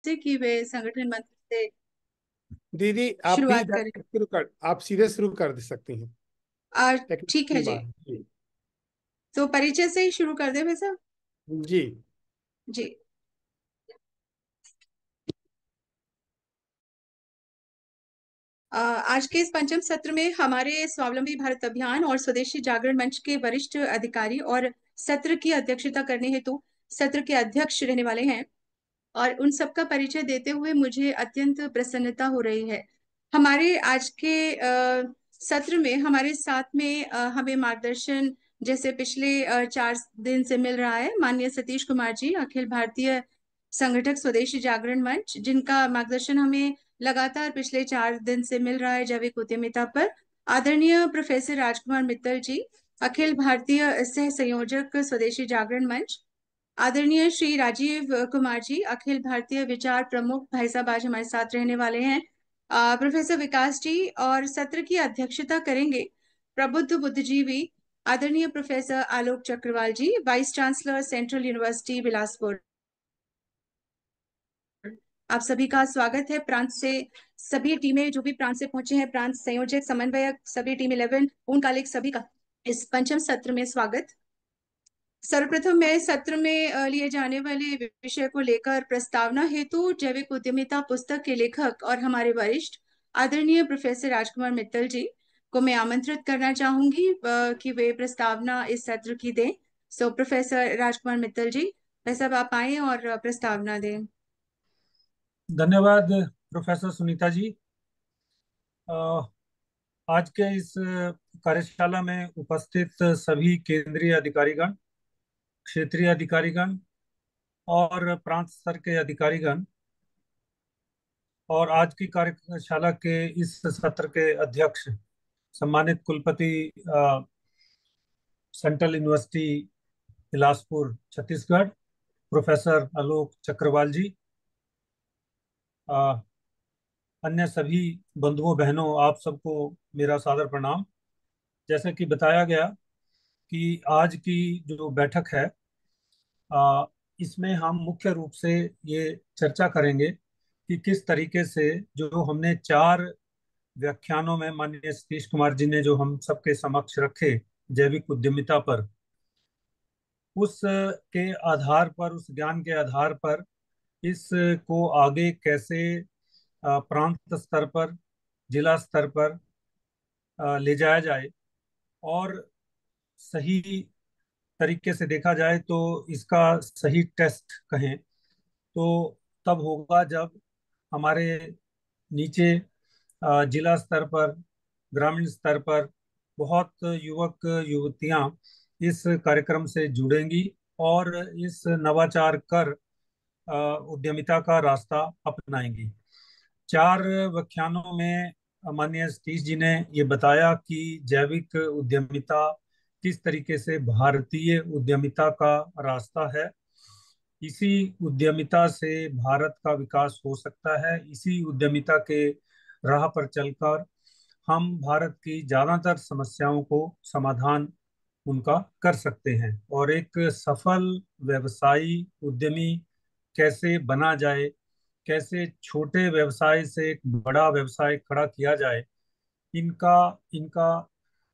से कि वे संगठन मंत्र से दीदी आप भी शुरुआत करें। आप सीधे शुरू कर दे सकती हैं। और ठीक है टेक्निकल जी। बात जी। तो परिचय से ही शुरू कर दे वैसा। जी। जी। आज के इस पंचम सत्र में हमारे स्वावलंबी भारत अभियान और स्वदेशी जागरण मंच के वरिष्ठ अधिकारी और सत्र की अध्यक्षता करने हेतु सत्र के अध्यक्ष रहने वाले हैं। और उन सबका परिचय देते हुए मुझे अत्यंत प्रसन्नता हो रही है। हमारे आज के सत्र में हमारे साथ में हमें मार्गदर्शन जैसे पिछले 4 दिन से मिल रहा है माननीय सतीश कुमार जी, अखिल भारतीय संगठक स्वदेशी जागरण मंच, जिनका मार्गदर्शन हमें लगातार पिछले 4 दिन से मिल रहा है जैविक उद्यमिता पर। आदरणीय प्रोफेसर राजकुमार मित्तल जी, अखिल भारतीय सह संयोजक स्वदेशी जागरण मंच। आदरणीय श्री राजीव कुमार जी, अखिल भारतीय विचार प्रमुख, भाई साहब आज हमारे साथ रहने वाले हैं। प्रोफेसर विकास जी, और सत्र की अध्यक्षता करेंगे प्रबुद्ध बुद्धिजीवी आदरणीय professor Alok Chakrawal ji, vice chancellor central university Bilaspur. आप सभी का स्वागत है। प्रांत से सभी टीमें जो भी प्रांत से पहुंचे हैं, प्रांत संयोजक, समन्वयक, सभी टीम 11 पूर्णकालिक, सभी का इस पंचम सत्र में स्वागत। सर्वप्रथम मैं सत्र में लिए जाने वाले विषय को लेकर प्रस्तावना हेतु जैविक उद्यमिता पुस्तक के लेखक और हमारे वरिष्ठ आदरणीय प्रोफेसर राजकुमार मित्तल जी को मैं आमंत्रित करना चाहूंगी कि वे प्रस्तावना इस सत्र की दें। सो प्रोफेसर राजकुमार मित्तल जी, भाई साहब आप आए और प्रस्तावना दें। धन्यवाद प्रोफेसर सुनीता जी। अ, आज के इस कार्यशाला में उपस्थित सभी केंद्रीय अधिकारीगण, क्षेत्रीय अधिकारीगण और प्रांत स्तर के अधिकारीगण और आज की कार्यशाला के इस सत्र के अध्यक्ष सम्मानित कुलपति central university Bilaspur Chhattisgarh professor Alok Chakrawal ji, अ, अन्य सभी बंधुओं बहनों, आप सबको मेरा सादर प्रणाम। जैसे कि बताया गया कि आज की जो बैठक है, आ, इसमें हम मुख्य रूप से ये चर्चा करेंगे कि किस तरीके से जो हमने 4 व्याख्यानों में माननीय सतीश कुमार जी ने जो हम सबके समक्ष रखे जैविक उद्यमिता पर, उस के आधार पर, उस ज्ञान के आधार पर इसको आगे कैसे प्रांत स्तर पर, जिला स्तर पर ले जाया जाए और सही तरीके से देखा जाए तो इसका सही टेस्ट कहें तो तब होगा जब हमारे नीचे जिला स्तर पर, ग्रामीण स्तर पर बहुत युवक युवतियां इस कार्यक्रम से जुड़ेंगी और इस नवाचार कर उद्यमिता का रास्ता अपनाएंगी। 4 व्याख्यानों में माननीय सतीश जी ने ये बताया कि जैविक उद्यमिता किस तरीके से भारतीय उद्यमिता का रास्ता है। इसी उद्यमिता से भारत का विकास हो सकता है। इसी उद्यमिता के राह पर चलकर हम भारत की ज्यादातर समस्याओं को समाधान उनका कर सकते हैं और एक सफल व्यवसायी उद्यमी कैसे बना जाए, कैसे छोटे व्यवसाय से एक बड़ा व्यवसाय खड़ा किया जाए, इनका इनका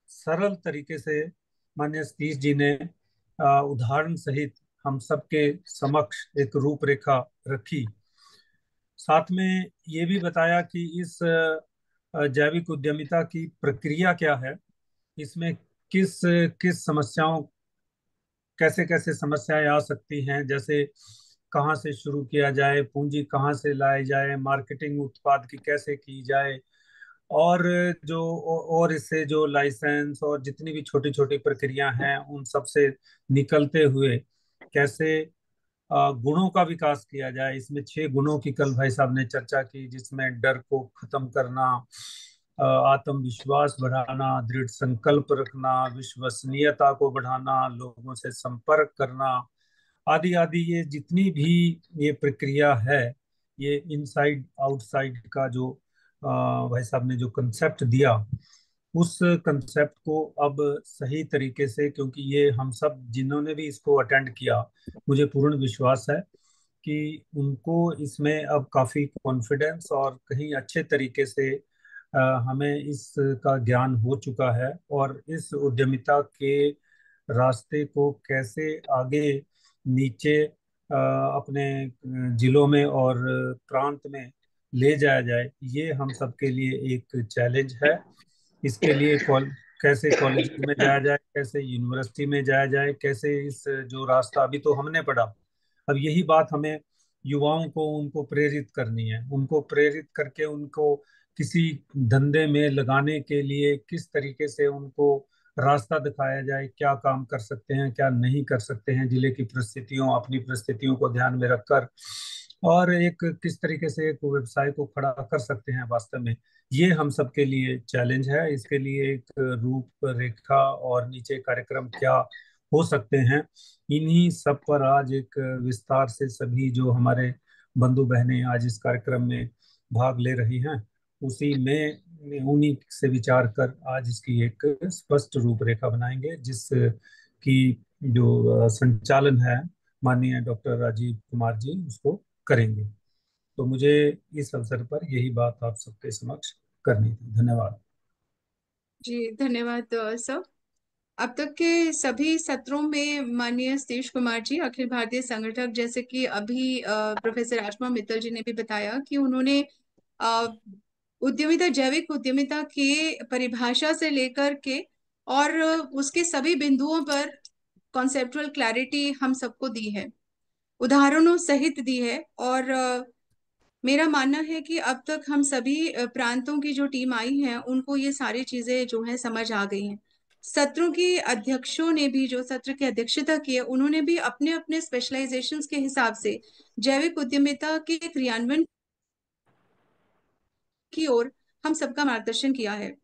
सरल तरीके से माननीय सतीश जी ने उदाहरण सहित हम सबके समक्ष एक रूपरेखा रखी। साथ में ये भी बताया कि इस जैविक उद्यमिता की प्रक्रिया क्या है, इसमें किस किस समस्याओं, कैसे कैसे समस्याएं आ सकती हैं, जैसे कहाँ से शुरू किया जाए, पूंजी कहाँ से लाई जाए, मार्केटिंग उत्पाद की कैसे की जाए, और जो और इससे जो लाइसेंस और जितनी भी छोटी छोटी प्रक्रिया हैं उन सब से निकलते हुए कैसे गुणों का विकास किया जाए। इसमें 6 गुणों की कल भाई साहब ने चर्चा की, जिसमें डर को खत्म करना, आत्मविश्वास बढ़ाना, दृढ़ संकल्प रखना, विश्वसनीयता को बढ़ाना, लोगों से संपर्क करना, आदि आदि। ये जितनी भी ये प्रक्रिया है, ये इनसाइड आउटसाइड का जो भाई साहब ने जो कंसेप्ट दिया, उस कंसेप्ट को अब सही तरीके से, क्योंकि ये हम सब जिन्होंने भी इसको अटेंड किया, मुझे पूर्ण विश्वास है कि उनको इसमें अब काफी कॉन्फिडेंस और कहीं अच्छे तरीके से हमें इसका ज्ञान हो चुका है, और इस उद्यमिता के रास्ते को कैसे आगे नीचे अपने जिलों में और प्रांत में ले जाया जाए, ये हम सबके लिए एक चैलेंज है। इसके लिए कैसे कॉलेज में जाया जाए, कैसे यूनिवर्सिटी में जाया जाए, कैसे इस जो रास्ता अभी तो हमने पढ़ा, अब यही बात हमें युवाओं को उनको प्रेरित करनी है, उनको प्रेरित करके उनको किसी धंधे में लगाने के लिए किस तरीके से उनको रास्ता दिखाया जाए, क्या काम कर सकते हैं क्या नहीं कर सकते हैं, जिले की परिस्थितियों अपनी परिस्थितियों को ध्यान में रखकर, और एक किस तरीके से एक व्यवसाय को खड़ा कर सकते हैं वास्तव में। ये हम सबके लिए चैलेंज है। इसके लिए एक रूपरेखा और नीचे कार्यक्रम क्या हो सकते हैं, इन्हीं सब पर आज एक विस्तार से सभी जो हमारे बंधु बहनें आज इस कार्यक्रम में भाग ले रही हैं, उसी में उन्हीं से विचार कर आज इसकी एक स्पष्ट रूपरेखा बनाएंगे, जिस की जो संचालन है माननीय डॉक्टर राजीव कुमार जी उसको करेंगे। तो मुझे इस अवसर पर यही बात आप सबके समक्ष करनी थी। धन्यवाद। जी धन्यवाद सर। अब तक के सभी सत्रों में माननीय सतीश कुमार जी अखिल भारतीय संगठक, जैसे कि अभी प्रोफेसर आशमा मित्तल जी ने भी बताया कि उन्होंने अ, उद्यमिता, जैविक उद्यमिता के परिभाषा से लेकर के और उसके सभी बिंदुओं पर कॉन्सेप्चुअल क्लैरिटी हम सबको दी है, उदाहरणों सहित दी है। और मेरा मानना है कि अब तक हम सभी प्रांतों की जो टीम आई है उनको ये सारी चीजें जो है समझ आ गई हैं। सत्रों के अध्यक्षों ने भी, जो सत्र की अध्यक्षता की है, उन्होंने भी अपने अपने स्पेशलाइजेशंस के हिसाब से जैविक उद्यमिता के क्रियान्वयन की ओर हम सबका मार्गदर्शन किया है।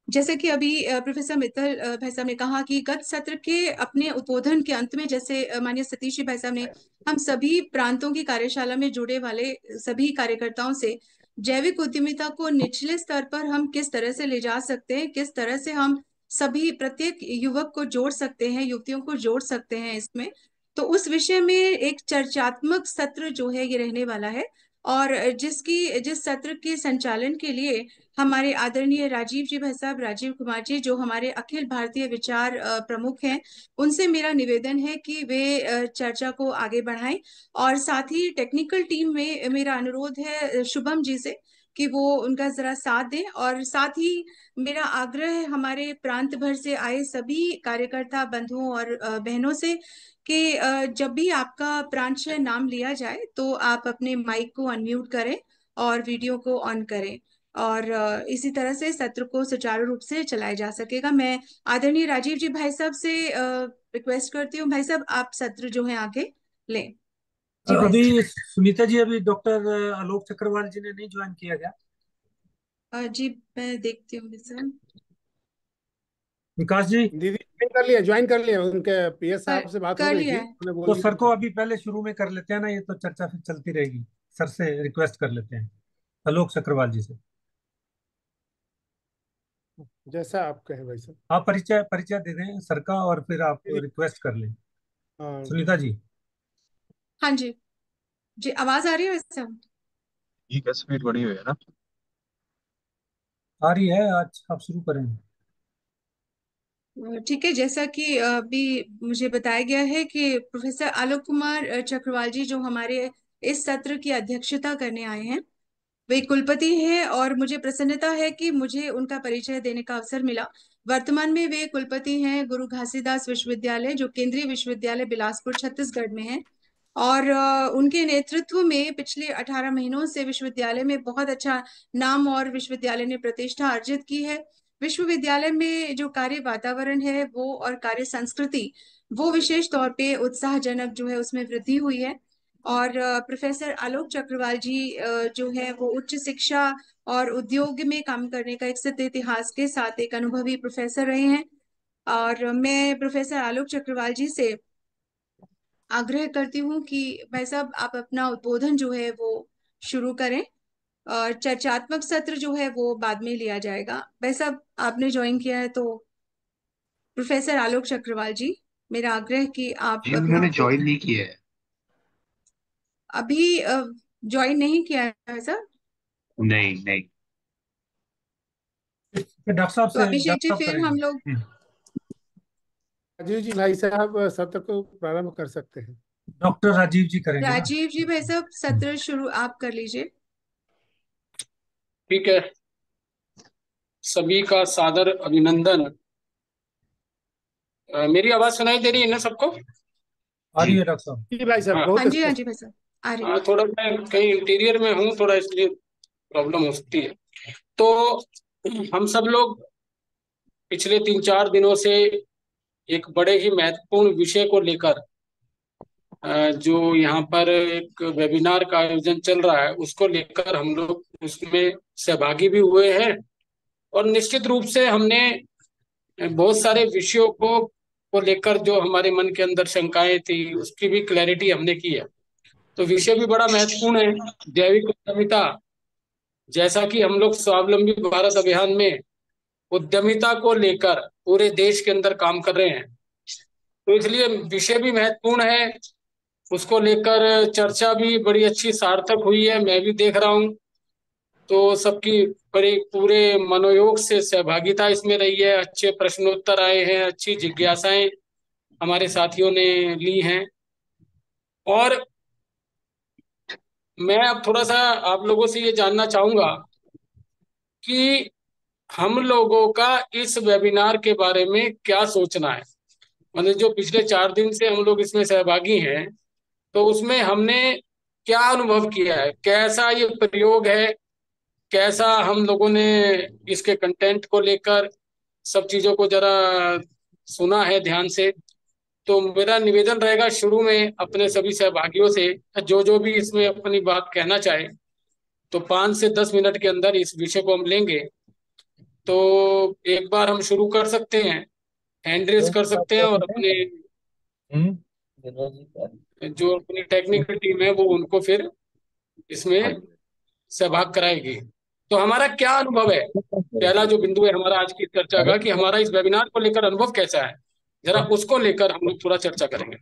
जैसे कि अभी प्रोफेसर मित्तल भाई साहब ने कहा कि गत सत्र के अपने उद्बोधन के अंत में, जैसे माननीय सतीश जी भाई साहब ने हम सभी प्रांतों की कार्यशाला में जुड़े वाले सभी कार्यकर्ताओं से जैविक उद्यमिता को निचले स्तर पर हम किस तरह से ले जा सकते हैं, किस तरह से हम सभी प्रत्येक युवक को जोड़ सकते हैं, युवतियों को जोड़ सकते हैं इसमें, तो उस विषय में एक चर्चात्मक सत्र जो है ये रहने वाला है। और जिस सत्र के संचालन के लिए हमारे आदरणीय राजीव जी भाई साहब, राजीव कुमार जी, जो हमारे अखिल भारतीय विचार प्रमुख हैं, उनसे मेरा निवेदन है कि वे चर्चा को आगे बढ़ाएं। और साथ ही टेक्निकल टीम में मेरा अनुरोध है शुभम जी से कि वो उनका जरा साथ दें। और साथ ही मेरा आग्रह है हमारे प्रांत भर से आए सभी कार्यकर्ता बंधुओं और बहनों से कि जब भी आपका प्रांत नाम लिया जाए तो आप अपने माइक को अनम्यूट करें और वीडियो को ऑन करें, और इसी तरह से सत्र को सुचारू रूप से चलाया जा सकेगा। मैं आदरणीय राजीव जी भाई साहब से रिक्वेस्ट करती हूँ, भाई साहब आप सत्र जो है आगे लें। जी भाई अभी साहब। सुनीता जी, अभी डॉक्टर आलोक चक्रवाल जी ने नहीं ज्वाइन किया क्या? जी मैं देखती हूँ भाई साहब। विकास जी, दीदी ज्वाइन कर लिया उनके पीएस कर साहब से बात हो कर गई लिया थी, है। उन्होंने तो बोल सर को दिया। अभी पहले शुरू में कर लेते हैं ना, ये तो चर्चा फिर चलती रहेगी। सर से रिक्वेस्ट कर लेते हैं, आलोक चक्रवाल जी से। जैसा आप कहें भाई साहब। आप परिचय परिचय दे दें सर का, और फिर आप दीदी, रिक्वेस्ट कर लें। हाँ, सुनीता जी। हाँ जी। जी आवाज आ रही है भाई साहब? ठीक है, स्पीड बड़ी हुई है ना। आ रही है, आज आप शुरू करें। ठीक है, जैसा कि अभी मुझे बताया गया है कि प्रोफेसर आलोक कुमार चक्रवाल जी जो हमारे इस सत्र की अध्यक्षता करने आए हैं, वे कुलपति हैं और मुझे प्रसन्नता है कि मुझे उनका परिचय देने का अवसर मिला। वर्तमान में वे कुलपति हैं गुरु घासीदास विश्वविद्यालय, जो केंद्रीय विश्वविद्यालय बिलासपुर छत्तीसगढ़ में है। और उनके नेतृत्व में पिछले 18 महीनों से विश्वविद्यालय में बहुत अच्छा नाम और विश्वविद्यालय ने प्रतिष्ठा अर्जित की है। विश्वविद्यालय में जो कार्य वातावरण है वो और कार्य संस्कृति, वो विशेष तौर पे उत्साहजनक जो है उसमें वृद्धि हुई है। और प्रोफेसर आलोक चक्रवाल जी जो है वो उच्च शिक्षा और उद्योग में काम करने का एक सिद्ध इतिहास के साथ एक अनुभवी प्रोफेसर रहे हैं। और मैं प्रोफेसर आलोक चक्रवाल जी से आग्रह करती हूँ कि भाई साहब आप अपना उद्बोधन जो है वो शुरू करें, और चर्चात्मक सत्र जो है वो बाद में लिया जाएगा। भाई साहब आपने ज्वाइन किया है तो प्रोफेसर आलोक चक्रवाल जी, मेरा आग्रह कि आप जी अपना उन्होंने ज्वाइन उद्बोधन। नहीं किया है। अभी ज्वाइन नहीं किया है सर। नहीं नहीं। तो अभिषेक जी डॉक्टर साहब फिर करेंगे। हम लोग राजीव जी भाई साहब सत्र को प्रारंभ कर सकते हैं। डॉक्टर राजीव जी करेंगे ना। राजीव जी भाई साहब सत्र शुरू आप कर लीजिए। ठीक है, सभी का सादर अभिनंदन। मेरी आवाज सुनाई दे रही है ना सबको? आ रही जी है डॉक्टर साहब। जी भाई साहब हाँ। बहुत हाँ जी, हाँ स्पष्ट। जी भाई साहब आ रही। थोड़ा मैं कहीं इंटीरियर में हूँ, थोड़ा इसलिए प्रॉब्लम हो सकती है। तो हम सब लोग पिछले 3-4 दिनों से एक बड़े ही महत्वपूर्ण विषय को लेकर जो यहाँ पर एक वेबिनार का आयोजन चल रहा है उसको लेकर हम लोग उसमें सहभागी भी हुए हैं। और निश्चित रूप से हमने बहुत सारे विषयों को लेकर जो हमारे मन के अंदर शंकाएं थी उसकी भी क्लैरिटी हमने की है। तो विषय भी बड़ा महत्वपूर्ण है, जैविक उद्यमिता। जैसा कि हम लोग स्वावलंबी भारत अभियान में उद्यमिता को लेकर पूरे देश के अंदर काम कर रहे हैं, तो इसलिए विषय भी महत्वपूर्ण है। उसको लेकर चर्चा भी बड़ी अच्छी सार्थक हुई है, मैं भी देख रहा हूँ। तो सबकी बड़ी पूरे मनोयोग से सहभागिता इसमें रही है, अच्छे प्रश्नोत्तर आए हैं, अच्छी जिज्ञासाएं हमारे साथियों ने ली हैं। और मैं अब थोड़ा सा आप लोगों से ये जानना चाहूंगा कि हम लोगों का इस वेबिनार के बारे में क्या सोचना है। मतलब जो पिछले 4 दिन से हम लोग इसमें सहभागी हैं, तो उसमें हमने क्या अनुभव किया है, कैसा ये प्रयोग है, कैसा हम लोगों ने इसके कंटेंट को लेकर सब चीजों को जरा सुना है ध्यान से। तो मेरा निवेदन रहेगा शुरू में अपने सभी सहभागियों से, जो जो भी इसमें अपनी बात कहना चाहे, तो 5 से 10 मिनट के अंदर इस विषय को हम लेंगे। तो एक बार हम शुरू कर सकते हैं, हैंड रेज कर सकते हैं और अपने जो अपनी टेक्निकल टीम है वो उनको फिर इसमें सहभाग कराएगी। तो हमारा क्या अनुभव है, पहला जो बिंदु है हमारा आज की चर्चा का, कि हमारा इस वेबिनार को लेकर अनुभव कैसा है, जरा उसको लेकर हम लोग थोड़ा चर्चा करेंगे।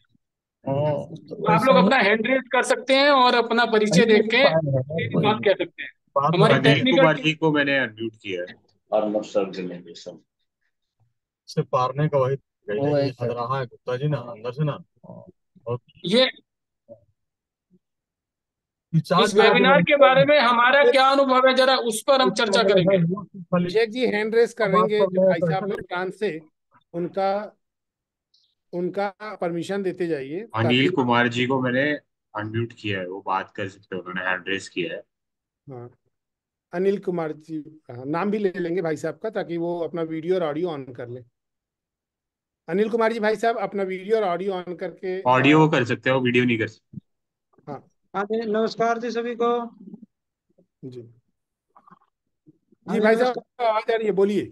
आप लोग अपना हैंड रेज कर सकते हैं और अपना परिचय देख के अपनी बात कह सकते हैं। हमारी अनिल टेक्निकल कुमार जी को मैंने अनम्यूट किया है। से पारने का वही लग रहा है गुप्ता जी ना, अंदर से ना। और ये इस वेबिनार के बारे में हमारा क्या अनुभव है, जरा उस पर हम चर्चा करेंगे। अभिषेक जी हैंड रेस करेंगे, जो भाई साहब लोग फ्रांस से, उनका उनका परमिशन देते जाइए ताकि। अनिल कुमार जी को मैंने अनम्यूट किया है, वो बात कर सकते हैं, उन्होंने हैंड रेस किया है। हाँ, अनिल कुमार जी, हाँ, नाम भी ले लेंगे भाई साहब का ताकि वो अपना वीडियो और ऑडियो ऑन कर ले। अनिल कुमार जी भाई साहब अपना वीडियो और ऑडियो ऑन करके ऑडियो वो कर सकते हैं, वो वीडियो नहीं कर सकते। हाँ हाँ जी, नमस्कार जी सभी को। जी हाँ जी जी भाई नमस्कार। साहब आवाज आ रही है, बोलिए।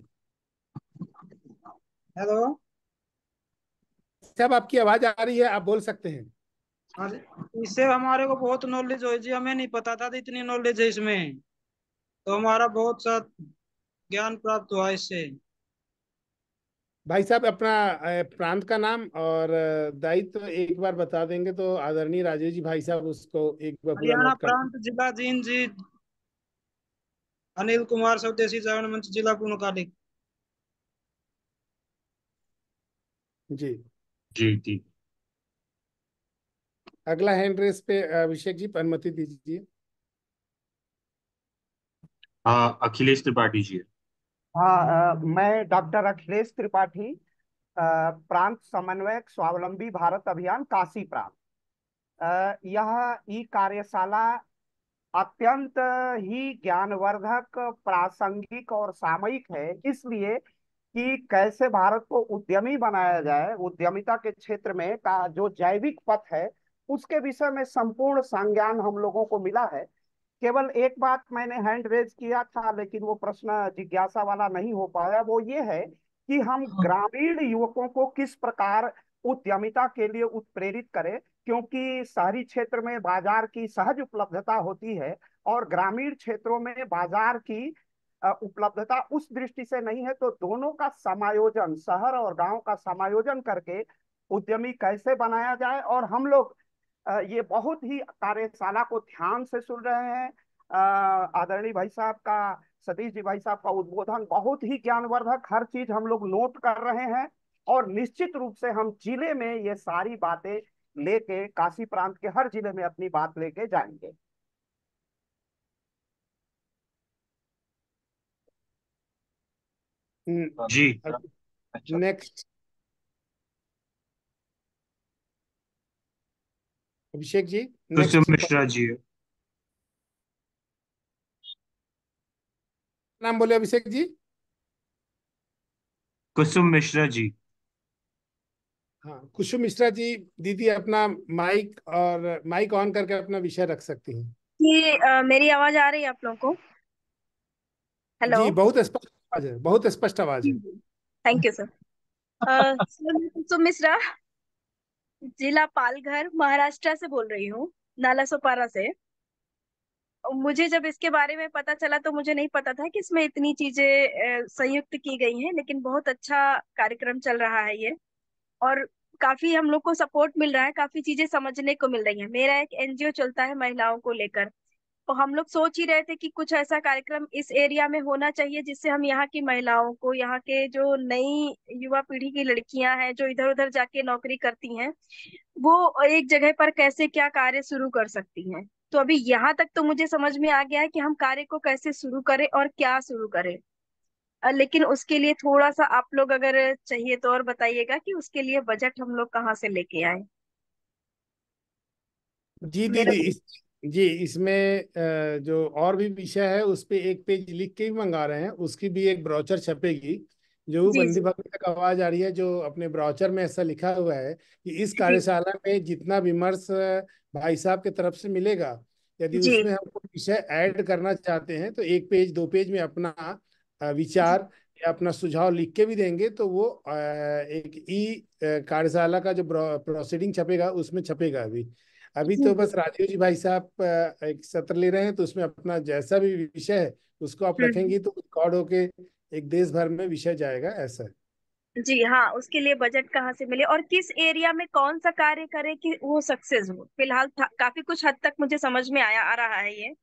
हेलो। साहब आपकी आवाज आ रही है, आप बोल सकते हैं। हाँ जी, इससे हमारे को बहुत नॉलेज हो जी, हमें नहीं पता था तो इतनी नॉलेज है इसमें, तो हमारा बहुत सा ज्ञान प्राप्त हुआ इससे। भाई साहब अपना प्रांत का नाम और दायित्व एक बार बता देंगे तो आदरणीय राजेश जी भाई साहब उसको एक बार पूरा हरियाणा नोट कर। प्रांत, जिला जींद जी, अनिल कुमार, स्वदेशी जागरण मंच, जिला पूर्णकालिक। जी जी जी। अगला हैंड रेस पे अभिषेक जी अनुमति दीजिए। हाँ, अखिलेश त्रिपाठी जी है। हाँ, मैं डॉक्टर अखिलेश त्रिपाठी, प्रांत समन्वयक, स्वावलंबी भारत अभियान, काशी प्रांत। यह ई कार्यशाला अत्यंत ही ज्ञानवर्धक, प्रासंगिक और सामयिक है, इसलिए कि कैसे भारत को उद्यमी बनाया जाए, उद्यमिता के क्षेत्र में का जो जैविक पथ है उसके विषय में संपूर्ण संज्ञान हम लोगों को मिला है। केवल एक बात मैंने हैंड रेज किया था लेकिन वो प्रश्न जिज्ञासा वाला नहीं हो पाया, वो ये है कि हम ग्रामीण युवकों को किस प्रकार उद्यमिता के लिए उत्प्रेरित करें, क्योंकि शहरी क्षेत्र में बाजार की सहज उपलब्धता होती है और ग्रामीण क्षेत्रों में बाजार की उपलब्धता उस दृष्टि से नहीं है। तो दोनों का समायोजन, शहर और गांव का समायोजन करके उद्यमी कैसे बनाया जाए और हम लोग ये बहुत ही कार्यशाला को ध्यान से सुन रहे हैं। आदरणीय भाई साहब का, सतीश जी भाई साहब का उद्बोधन बहुत ही ज्ञानवर्धक, हर चीज हम लोग नोट कर रहे हैं। और निश्चित रूप से हम जिले में ये सारी बातें लेके, काशी प्रांत के हर जिले में अपनी बात लेके जाएंगे। जी। नेक्स्ट अभिषेक जी, कुसुम नेक्स्ट मिश्रा जी है। नाम बोले अभिषेक जी? कुसुम मिश्रा जी। हाँ, कुसुम मिश्रा जी, दीदी अपना माइक ऑन करके अपना विषय रख सकती हैं। मेरी आवाज आ रही है आप लोगों को? हेलो। जी, बहुत स्पष्ट आवाज है, बहुत स्पष्ट आवाज है। Thank you sir. Kusum Mishra, जिला पालघर, महाराष्ट्र से बोल रही हूँ, नालासोपारा से। मुझे जब इसके बारे में पता चला तो मुझे नहीं पता था कि इसमें इतनी चीजें संयुक्त की गई हैं, लेकिन बहुत अच्छा कार्यक्रम चल रहा है ये। और काफी हम लोग को सपोर्ट मिल रहा है, काफी चीजें समझने को मिल रही है। मेरा एक एनजीओ चलता है महिलाओं को लेकर, तो हम लोग सोच ही रहे थे कि कुछ ऐसा कार्यक्रम इस एरिया में होना चाहिए जिससे हम यहाँ की महिलाओं को, यहाँ के जो नई युवा पीढ़ी की लड़कियां हैं जो इधर उधर जाके नौकरी करती हैं, वो एक जगह पर कैसे क्या कार्य शुरू कर सकती हैं। तो अभी यहाँ तक तो मुझे समझ में आ गया है कि हम कार्य को कैसे शुरू करें और क्या शुरू करें। लेकिन उसके लिए थोड़ा सा आप लोग अगर चाहिए तो और बताइएगा कि उसके लिए बजट हम लोग कहाँ से लेके आए। जी मेरा दीदी, जी इसमें जो और भी विषय है उस पे एक पेज लिख के भी मंगा रहे हैं, उसकी भी एक ब्रोचर छपेगी। जो जी बंदी जी भक्ति तक आवाज आ रही है, जो अपने ब्रोचर में ऐसा लिखा हुआ है कि इस जी कार्यशाला में जितना विमर्श भाई साहब की तरफ से मिलेगा, यदि जी उसमें हम कोई विषय ऐड करना चाहते हैं तो एक पेज दो पेज में अपना विचार या अपना सुझाव लिख के भी देंगे, तो वो एक ई कार्यशाला का जो प्रोसीडिंग छपेगा उसमें छपेगा। अभी अभी जी तो जी। बस राजीव जी भाई साहब एक सत्र ले रहे हैं, तो उसमें अपना जैसा भी विषय है उसको आप हम्म। रखेंगी तो रिकॉर्ड होके एक देश भर में विषय जाएगा, ऐसा है। जी हाँ, उसके लिए बजट कहाँ से मिले और किस एरिया में कौन सा कार्य करे कि वो सक्सेस हो। फिलहाल काफी कुछ हद तक मुझे समझ में आ रहा है ये।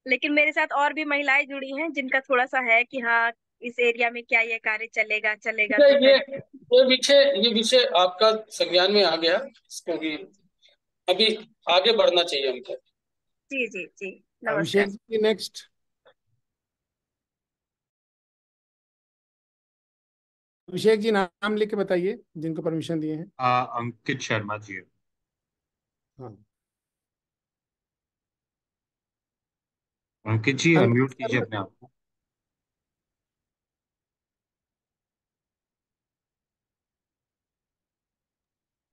लेकिन मेरे साथ और भी महिलाएं जुड़ी हैं जिनका थोड़ा सा है कि हाँ, इस एरिया में क्या ये कार्य चलेगा चलेगा ये तो ये कैसे। ये विषय आपका संज्ञान में आ गया, क्योंकि अभी आगे बढ़ना चाहिए हमको। जी जी जी। नमस्कार। अभिषेक जी नेक्स्ट। अभिषेक जी नाम लेके बताइए जिनको परमिशन दिए हैं। अंकित शर्मा जी है। हाँ, अंकित जी अंकित अनम्यूट कीजिए शर्मा। अपने आप को।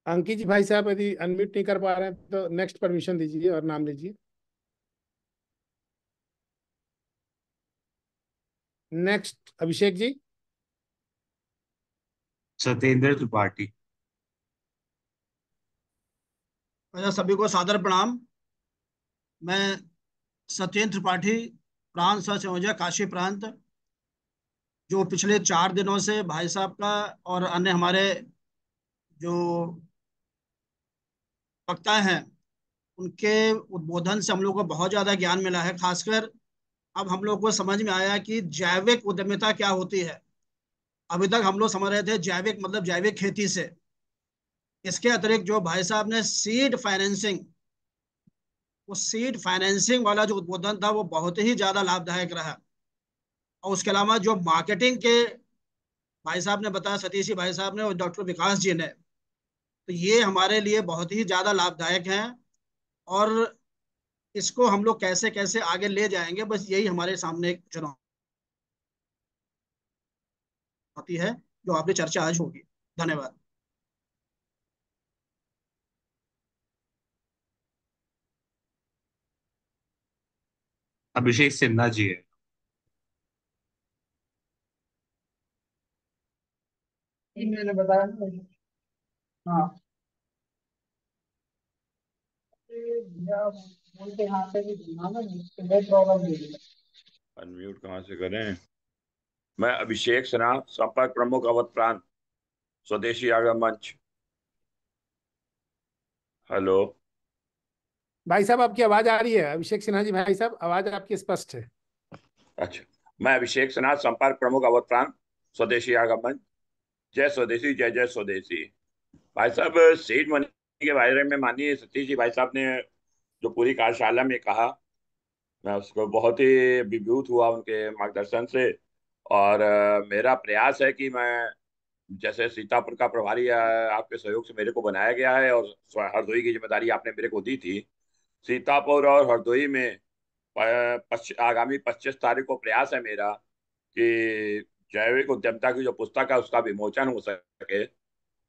अंकित जी भाई साहब यदि अनम्यूट नहीं कर पा रहे हैं तो नेक्स्ट परमिशन दीजिए और नाम लीजिए। नेक्स्ट अभिषेक जी। सत्येंद्र त्रिपाठी। अच्छा, सभी को सादर प्रणाम। मैं सत्येंद्र त्रिपाठी, प्रांत सह संयोजक काशी प्रांत, जो पिछले 4 दिनों से भाई साहब का और अन्य हमारे जो वक्ता हैं उनके उद्बोधन से हम लोग को बहुत ज्यादा ज्ञान मिला है। खासकर अब हम लोग को समझ में आया कि जैविक उद्यमिता क्या होती है। अभी तक हम लोग समझ रहे थे जैविक मतलब जैविक खेती से। इसके अतिरिक्त जो भाई साहब ने सीड फाइनेंसिंग, वो सीड फाइनेंसिंग वाला जो उद्बोधन था वो बहुत ही ज्यादा लाभदायक रहा। और उसके अलावा जो मार्केटिंग के भाई साहब ने बताया, सतीश जी भाई साहब ने और डॉक्टर विकास जी ने, तो ये हमारे लिए बहुत ही ज्यादा लाभदायक हैं। और इसको हम लोग कैसे कैसे आगे ले जाएंगे, बस यही हमारे सामने एक चुनौती है जो आपकी चर्चा आज होगी। धन्यवाद। अभिषेक सिन्हा जी है। मैंने बताया ना। हाँ, भैया बोलते यहाँ से भी सुनना ना, नेट प्रॉब्लम दे रही है। अनम्यूट कहाँ से करें? मैं अभिषेक सिन्हा, संपर्क प्रमुख अवध प्रांत, स्वदेशी जागरण मंच। हेलो। भाई साहब आपकी आवाज आ रही है, अभिषेक सिन्हा जी भाई साहब, आवाज आपकी स्पष्ट है। अच्छा, मैं अभिषेक सिन्हा, संपर्क प्रमुख अवध प्रांत, स्वदेशी आगमन। जय स्वदेशी, जय जय स्वदेशी। भाई साहब, सीड मनी के बारे में माननीय सतीश जी भाई साहब ने जो पूरी कार्यशाला में कहा, मैं उसको बहुत ही विभूत हुआ उनके मार्गदर्शन से। और मेरा प्रयास है कि मैं, जैसे सीतापुर का प्रभारी आपके सहयोग से मेरे को बनाया गया है और हरदोई की जिम्मेदारी आपने मेरे को दी थी, सीतापुर और हरदोई में आगामी 25 तारीख को प्रयास है मेरा कि जैविक उद्यमिता की जो पुस्तक है उसका विमोचन हो सके।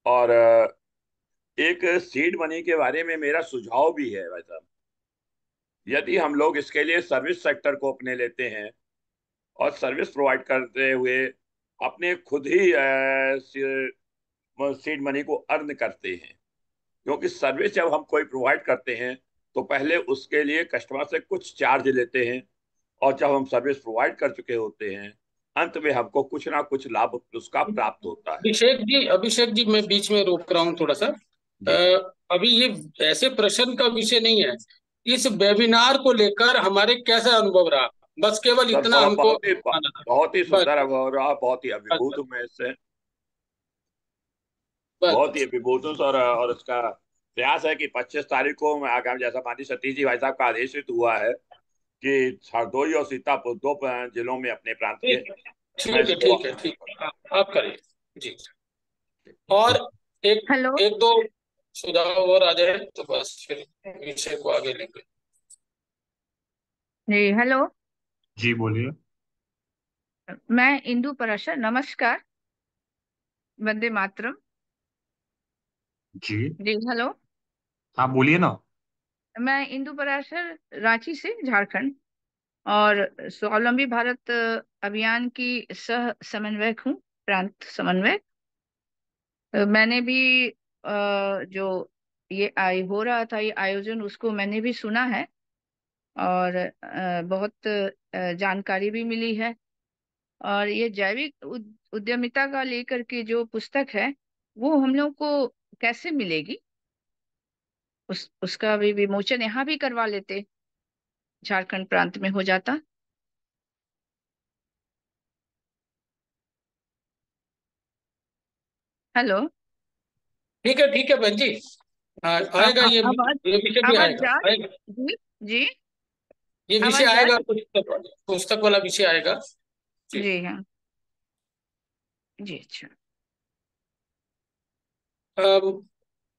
और एक सीड मनी के बारे में मेरा सुझाव भी है भाई साहब। यदि हम लोग इसके लिए सर्विस सेक्टर को अपने लेते हैं और सर्विस प्रोवाइड करते हुए अपने खुद ही सीड मनी को अर्न करते हैं, क्योंकि सर्विस जब हम कोई प्रोवाइड करते हैं तो पहले उसके लिए कस्टमर से कुछ चार्ज लेते हैं, और जब हम सर्विस प्रोवाइड कर चुके होते हैं अंत में हमको कुछ ना कुछ लाभ उसका प्राप्त होता है। अभिषेक जी मैं बीच में रोक रहा हूँ थोड़ा सा। अभी ये ऐसे प्रश्न का विषय नहीं है। इस वेबिनार को लेकर हमारे कैसा अनुभव रहा, बस केवल सर इतना हमको बताना था। बहुत ही बस सुंदर अनुभव रहा, बहुत ही बस अभिभूत हूँ मैं इससे। बस बहुत ही बस। अभिभूत हूँ सर। और उसका प्रयास है कि 25 तारीख को मैं आगामी, जैसा माननीय सतीश जी भाई साहब का आदेशित हुआ है कि हरदोई और सीतापुर दो जिलों में अपने प्रांत के, ठीक मैं ठीक है इसको। ठीक है ठीक है, आप करिए जी। और एक हेलो। एक दो सुझाव और आ जाए तो बस फिर विषय को आगे लेंगे। जी हेलो। जी बोलिए। मैं इंदु पराशर, नमस्कार, वंदे मातरम। जी जी हेलो। हाँ बोलिए ना। मैं इंदु पराशर, रांची से, झारखंड, और स्वावलंबी भारत अभियान की सह समन्वयक हूँ, प्रांत समन्वयक। मैंने भी जो ये हो रहा था, ये आयोजन, उसको मैंने भी सुना है, और बहुत जानकारी भी मिली है। और ये जैविक उद्यमिता का लेकर के जो पुस्तक है, वो हम लोग को कैसे मिलेगी? उसका भी विमोचन यहाँ भी करवा लेते, झारखंड प्रांत में हो जाता। हेलो। ठीक है बहन जी। आएगा आवाज, ये विषय भी आवाज आएगा जा आएगा। जी जी। ये विषय आवाज जा आएगा, रही? पुस्तक वाला विषय आएगा जी। जी हाँ। जी अच्छा। अम,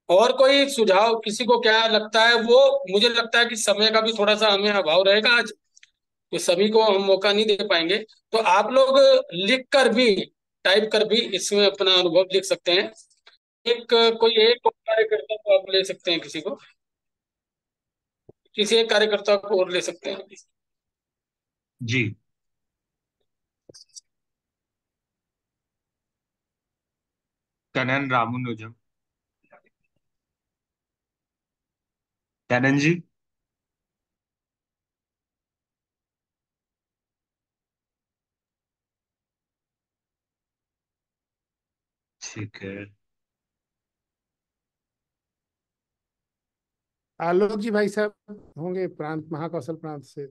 और कोई सुझाव किसी को क्या लगता है? वो मुझे लगता है कि समय का भी थोड़ा सा हमें अभाव रहेगा आज, तो सभी को हम मौका नहीं दे पाएंगे। तो आप लोग लिख कर भी, टाइप कर भी इसमें अपना अनुभव लिख सकते हैं। कोई एक कार्यकर्ता को आप ले सकते हैं, किसी एक कार्यकर्ता को और ले सकते हैं। जी कनन रामानुजम। कनन जी। ठीक है। आलोक जी भाई साहब होंगे, प्रांत महाकौशल प्रांत से।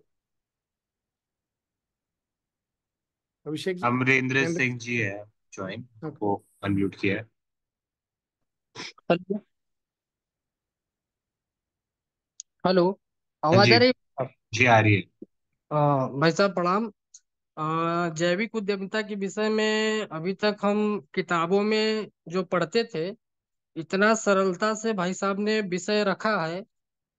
अभिषेक जी, अमरेंद्र हैंड। सिंह जी है ज्वाइन, ओके। वो अनम्यूट किया है। हेलो। हेलो। हाँ आवाज जी। आ रही है? जी आ रही है। भाई साहब प्रणाम। जैविक उद्यमिता के विषय में अभी तक हम किताबों में जो पढ़ते थे, इतना सरलता से भाई साहब ने विषय रखा है।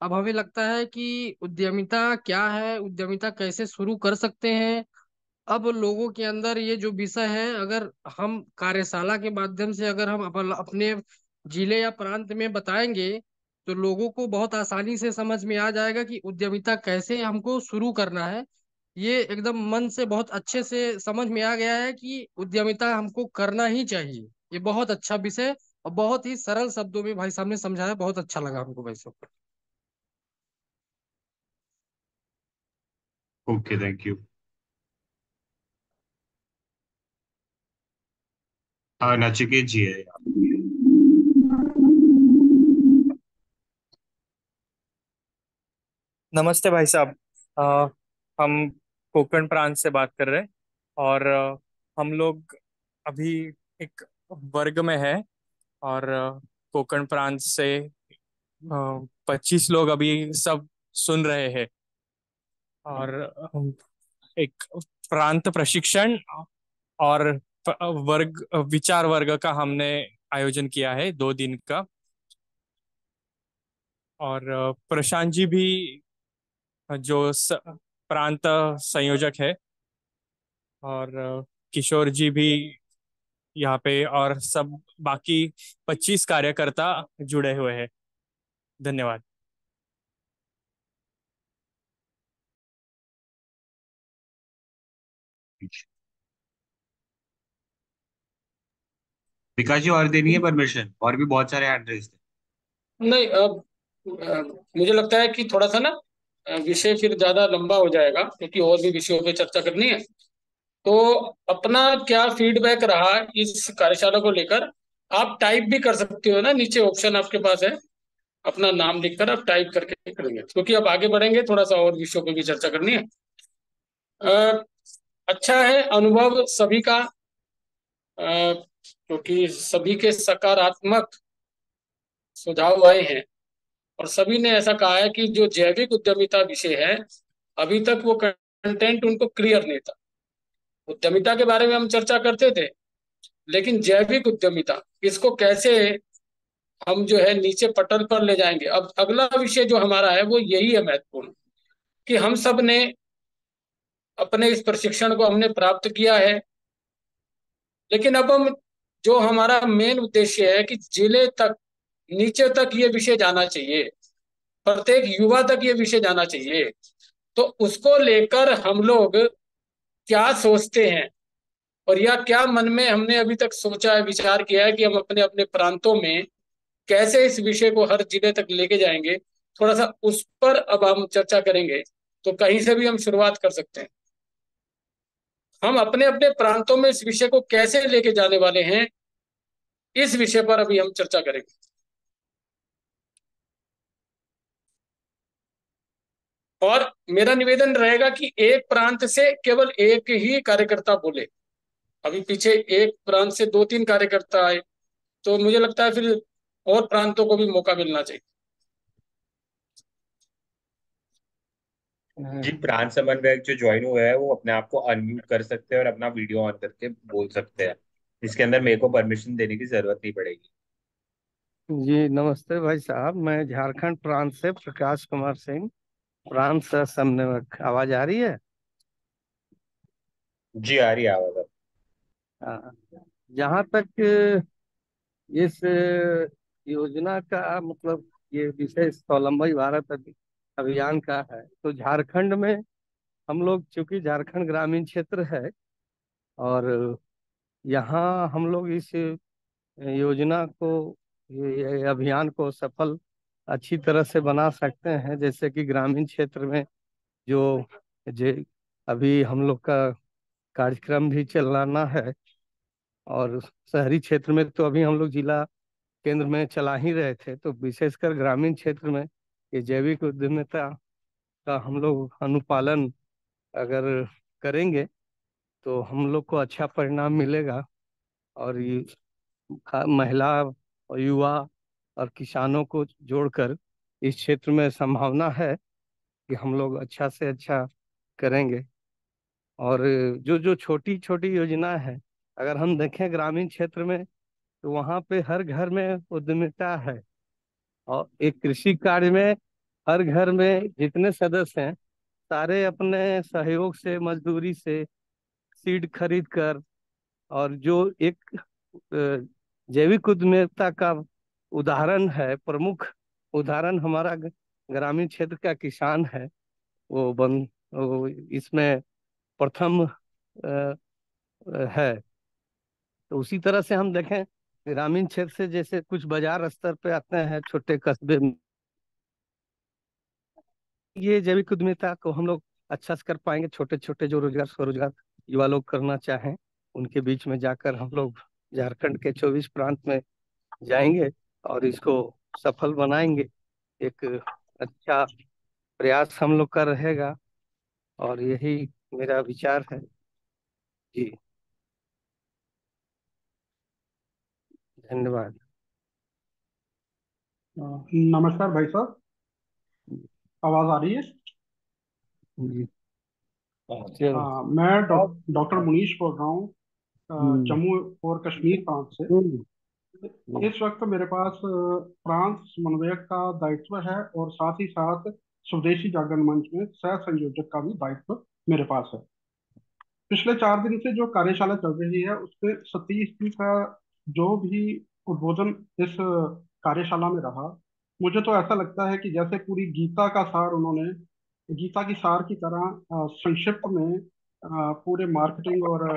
अब हमें लगता है कि उद्यमिता क्या है, उद्यमिता कैसे शुरू कर सकते हैं। अब लोगों के अंदर ये जो विषय है, अगर हम कार्यशाला के माध्यम से अगर हम अपने जिले या प्रांत में बताएंगे, तो लोगों को बहुत आसानी से समझ में आ जाएगा कि उद्यमिता कैसे हमको शुरू करना है। ये एकदम मन से बहुत अच्छे से समझ में आ गया है कि उद्यमिता हमको करना ही चाहिए। ये बहुत अच्छा विषय और बहुत ही सरल शब्दों में भाई साहब ने समझाया, बहुत अच्छा लगा हमको भाई साहब। Okay thank you. हाँ नचिकेत जी है। नमस्ते भाई साहब। अ, हम कोकण प्रांत से बात कर रहे हैं और हम लोग अभी एक वर्ग में है और कोकण प्रांत से 25 लोग अभी सब सुन रहे हैं और एक प्रांत प्रशिक्षण और वर्ग विचार वर्ग का हमने आयोजन किया है 2 दिन का। और प्रशांत जी भी जो प्रांत संयोजक है और किशोर जी भी यहाँ पे और सब बाकी 25 कार्यकर्ता जुड़े हुए हैं। धन्यवाद। विकास जी और देनी है परमिशन, और भी बहुत सारे हैंड रेस थे। नहीं, अब मुझे लगता है कि थोड़ा सा ना विषय फिर ज्यादा लंबा हो जाएगा, क्योंकि और भी विषयों पे चर्चा करनी है। तो अपना क्या फीडबैक रहा इस कार्यशाला को लेकर, आप टाइप भी कर सकते हो ना, नीचे ऑप्शन आपके पास है, अपना नाम लिखकर आप टाइप करके करेंगे, क्योंकि अब आगे बढ़ेंगे, थोड़ा सा और विषयों पे भी चर्चा करनी है। अच्छा है अनुभव सभी का, क्योंकि सभी के सकारात्मक सुझाव आए हैं और सभी ने ऐसा कहा है कि जो जैविक उद्यमिता विषय है, अभी तक वो कंटेंट उनको क्लियर नहीं था। उद्यमिता के बारे में हम चर्चा करते थे, लेकिन जैविक उद्यमिता इसको कैसे हम जो है नीचे पटल पर ले जाएंगे। अब अगला विषय जो हमारा है वो यही है महत्वपूर्ण, कि हम सब ने अपने इस प्रशिक्षण को हमने प्राप्त किया है, लेकिन अब हम जो हमारा मेन उद्देश्य है कि जिले तक, नीचे तक ये विषय जाना चाहिए, प्रत्येक युवा तक ये विषय जाना चाहिए। तो उसको लेकर हम लोग क्या सोचते हैं, और या क्या मन में हमने अभी तक सोचा है, विचार किया है कि हम अपने अपने प्रांतों में कैसे इस विषय को हर जिले तक लेके जाएंगे, थोड़ा सा उस पर अब हम चर्चा करेंगे। तो कहीं से भी हम शुरुआत कर सकते हैं। हम अपने अपने प्रांतों में इस विषय को कैसे लेके जाने वाले हैं, इस विषय पर अभी हम चर्चा करेंगे। और मेरा निवेदन रहेगा कि एक प्रांत से केवल एक ही कार्यकर्ता बोले। अभी पीछे एक प्रांत से 2-3 कार्यकर्ता आए, तो मुझे लगता है फिर और प्रांतों को भी मौका मिलना चाहिए। जी, प्रांत समन्वयक जो ज्वाइन हुए हैं वो अपने आप को अनम्यूट कर सकते हैं और अपना वीडियो ऑन करके बोल सकते हैं। इसके अंदर मेरे को परमिशन देने की जरूरत नहीं पड़ेगी। जी नमस्ते भाई साहब, मैं झारखंड प्रांत से प्रकाश कुमार सिंह, प्रांत सह समन्वयक। आवाज आ रही है? जी आ रही है आवाज अब। हाँ, जहाँ तक इस योजना का मतलब ये विषय स्वावलंबी भारत अभियान का है, तो झारखंड में हम लोग, चूंकि झारखंड ग्रामीण क्षेत्र है और यहाँ हम लोग इस योजना को, ये अभियान को सफल अच्छी तरह से बना सकते हैं। जैसे कि ग्रामीण क्षेत्र में जो जे अभी हम लोग का कार्यक्रम भी चलाना है, और शहरी क्षेत्र में तो अभी हम लोग जिला केंद्र में चला ही रहे थे, तो विशेषकर ग्रामीण क्षेत्र में ये जैविक उद्यमिता का हम लोग अनुपालन अगर करेंगे तो हम लोग को अच्छा परिणाम मिलेगा। और ये महिला और युवा और किसानों को जोड़कर इस क्षेत्र में संभावना है कि हम लोग अच्छा से अच्छा करेंगे। और जो जो छोटी छोटी योजना है, अगर हम देखें ग्रामीण क्षेत्र में, तो वहाँ पे हर घर में उद्यमिता है। और एक कृषि कार्य में हर घर में जितने सदस्य हैं, सारे अपने सहयोग से, मजदूरी से, सीड खरीद कर, और जो एक जैविक उद्यमिता का उदाहरण है, प्रमुख उदाहरण हमारा ग्रामीण क्षेत्र का किसान है, वो इसमें प्रथम है। तो उसी तरह से हम देखें ग्रामीण क्षेत्र से, जैसे कुछ बाजार स्तर पे आते हैं छोटे कस्बे में, ये जैविक उद्यमिता को हम लोग अच्छा से कर पाएंगे। छोटे छोटे जो रोजगार स्वरोजगार युवा लोग करना चाहें, उनके बीच में जाकर हम लोग झारखंड के 24 प्रांत में जाएंगे और इसको सफल बनाएंगे। एक अच्छा प्रयास हम लोग का रहेगा और यही मेरा विचार है जी। धन्यवाद। नमस्कार भाई साहब, आवाज आ रही है? जी चलो। मैं डॉक्टर मुनीश बोल रहा हूँ, जम्मू और कश्मीर प्रांत से। इस वक्त मेरे पास प्रांत समन्वयक का दायित्व है और साथ ही साथ स्वदेशी जागरण मंच में सह संयोजक का भी दायित्व मेरे पास है। पिछले 4 दिन से जो कार्यशाला चल रही है उसमें सतीश जी का जो भी उद्बोधन इस कार्यशाला में रहा, मुझे तो ऐसा लगता है कि जैसे पूरी गीता का सार उन्होंने गीता की सार की तरह संक्षिप्त में पूरे मार्केटिंग और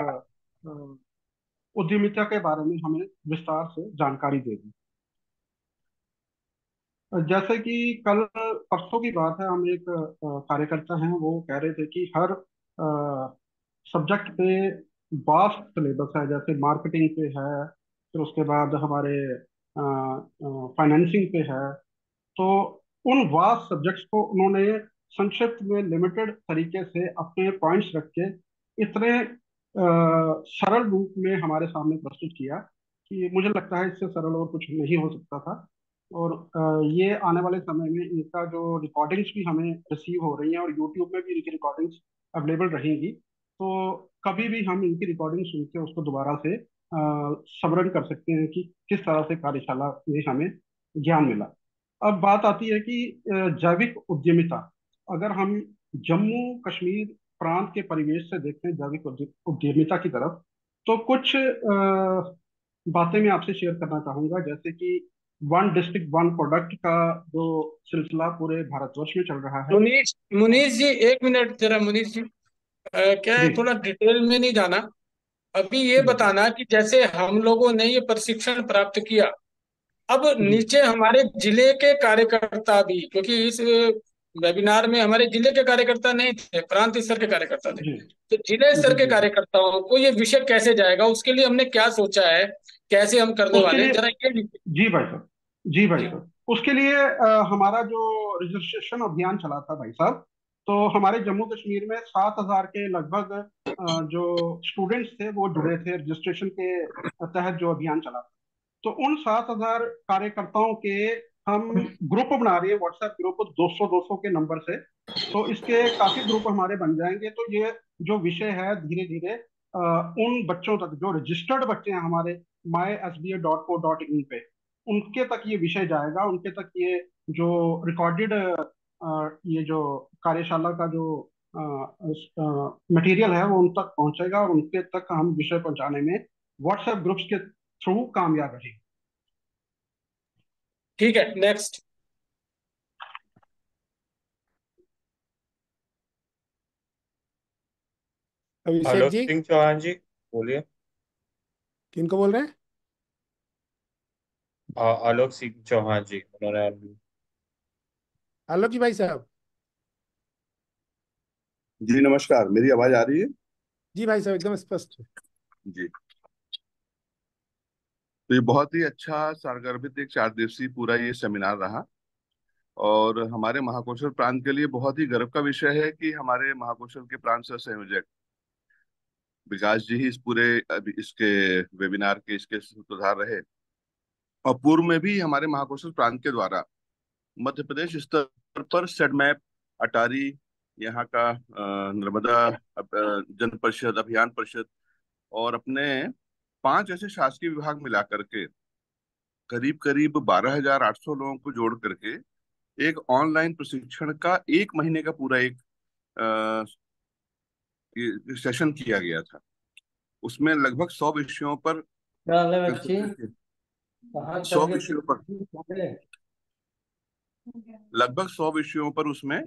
उद्यमिता के बारे में हमें विस्तार से जानकारी दे दी। जैसे कि कल परसों की बात है, हम एक कार्यकर्ता हैं, वो कह रहे थे कि हर सब्जेक्ट पे वास्ट सिलेबस है, जैसे मार्केटिंग पे है, फिर उसके बाद हमारे फाइनेंसिंग पे है। तो उन वास्ट सब्जेक्ट्स को उन्होंने संक्षिप्त में लिमिटेड तरीके से अपने पॉइंट्स रख के इतने सरल रूप में हमारे सामने प्रस्तुत किया कि मुझे लगता है इससे सरल और कुछ नहीं हो सकता था। और ये आने वाले समय में इनका जो रिकॉर्डिंग्स भी हमें रिसीव हो रही हैं और यूट्यूब में भी इनकी रिकॉर्डिंग्स अवेलेबल रहेंगी, तो कभी भी हम इनकी रिकॉर्डिंग सुन के उसको दोबारा से स्मरण कर सकते हैं कि किस तरह से कार्यशाला में हमें ज्ञान मिला। अब बात आती है कि जैविक उद्यमिता, अगर हम जम्मू कश्मीर प्रांत के परिवेश से देखते हैं जैविक उद्यमिता की तरफ, तो कुछ बातें मैं आपसे शेयर करना चाहूंगा। जैसे कि वन डिस्ट्रिक्ट वन प्रोडक्ट का जो सिलसिला पूरे भारतवर्ष में चल रहा है। मुनीष मुनीष जी, एक मिनट जरा। मुनीष जी, क्या है, जी थोड़ा डिटेल में नहीं जाना। अभी ये बताना कि जैसे हम लोगों ने ये प्रशिक्षण प्राप्त किया, अब नीचे हमारे जिले के कार्यकर्ता भी, क्योंकि इस वेबिनार में हमारे जिले के कार्यकर्ता नहीं थे, प्रांत स्तर के कार्यकर्ता थे, तो जिले स्तर के कार्यकर्ताओं को ये विषय कैसे जाएगा, उसके लिए हमने क्या सोचा है, कैसे हम करने उसके वाले हैं, लिए जरा ये। जी भाई साहब, जी भाई साहब, उसके लिए हमारा जो रजिस्ट्रेशन अभियान चला था भाई साहब, तो हमारे जम्मू कश्मीर में 7,000 के लगभग जो स्टूडेंट्स थे वो जुड़े थे रजिस्ट्रेशन के तहत जो अभियान चला था। तो उन 7,000 कार्यकर्ताओं के हम ग्रुप बना रहे हैं, व्हाट्सएप ग्रुप 200 के नंबर से। तो इसके काफी ग्रुप हमारे बन जाएंगे। तो ये जो विषय है धीरे धीरे उन बच्चों तक जो रजिस्टर्ड बच्चे हैं हमारे mysba.co.in पे, उनके तक ये विषय जाएगा, उनके तक ये जो रिकॉर्डेड ये जो कार्यशाला का जो मटेरियल है वो उन तक पहुंचेगा और उनके तक हम विषय पहुंचाने में व्हाट्सएप ग्रुप्स के थ्रू कामयाब रहेंगे। ठीक है, नेक्स्ट। अभिषेक आलोक जी, सिंह चौहान जी, बोलिए। किनको बोल रहे हैं? आलोक सिंह चौहान जी, उन्होंने आलोक जी भाई साहब। जी नमस्कार, मेरी आवाज आ रही है? जी भाई साहब, एकदम स्पष्ट है। जी, तो ये बहुत ही अच्छा सारगर्भित एक 4 दिवसीय पूरा ये सेमिनार रहा और हमारे महाकौशल प्रांत के लिए बहुत ही गर्व का विषय है कि हमारे महाकौशल के प्रांत सह संयोजक विकास जी ही इस पूरे इसके वेबिनार के इसके सूत्रधार रहे और पूर्व में भी हमारे महाकौशल प्रांत के द्वारा मध्य प्रदेश स्तर पर सेडमैप, अटारी, यहाँ का नर्मदा जन परिषद, अभियान परिषद और अपने 5 ऐसे शासकीय विभाग मिला करके करीब करीब 12,800 लोगों को जोड़ करके एक ऑनलाइन प्रशिक्षण का 1 महीने का पूरा एक सेशन किया गया था। उसमें लगभग 100 विषयों पर 100 विषयों पर लगभग 100 विषयों पर उसमें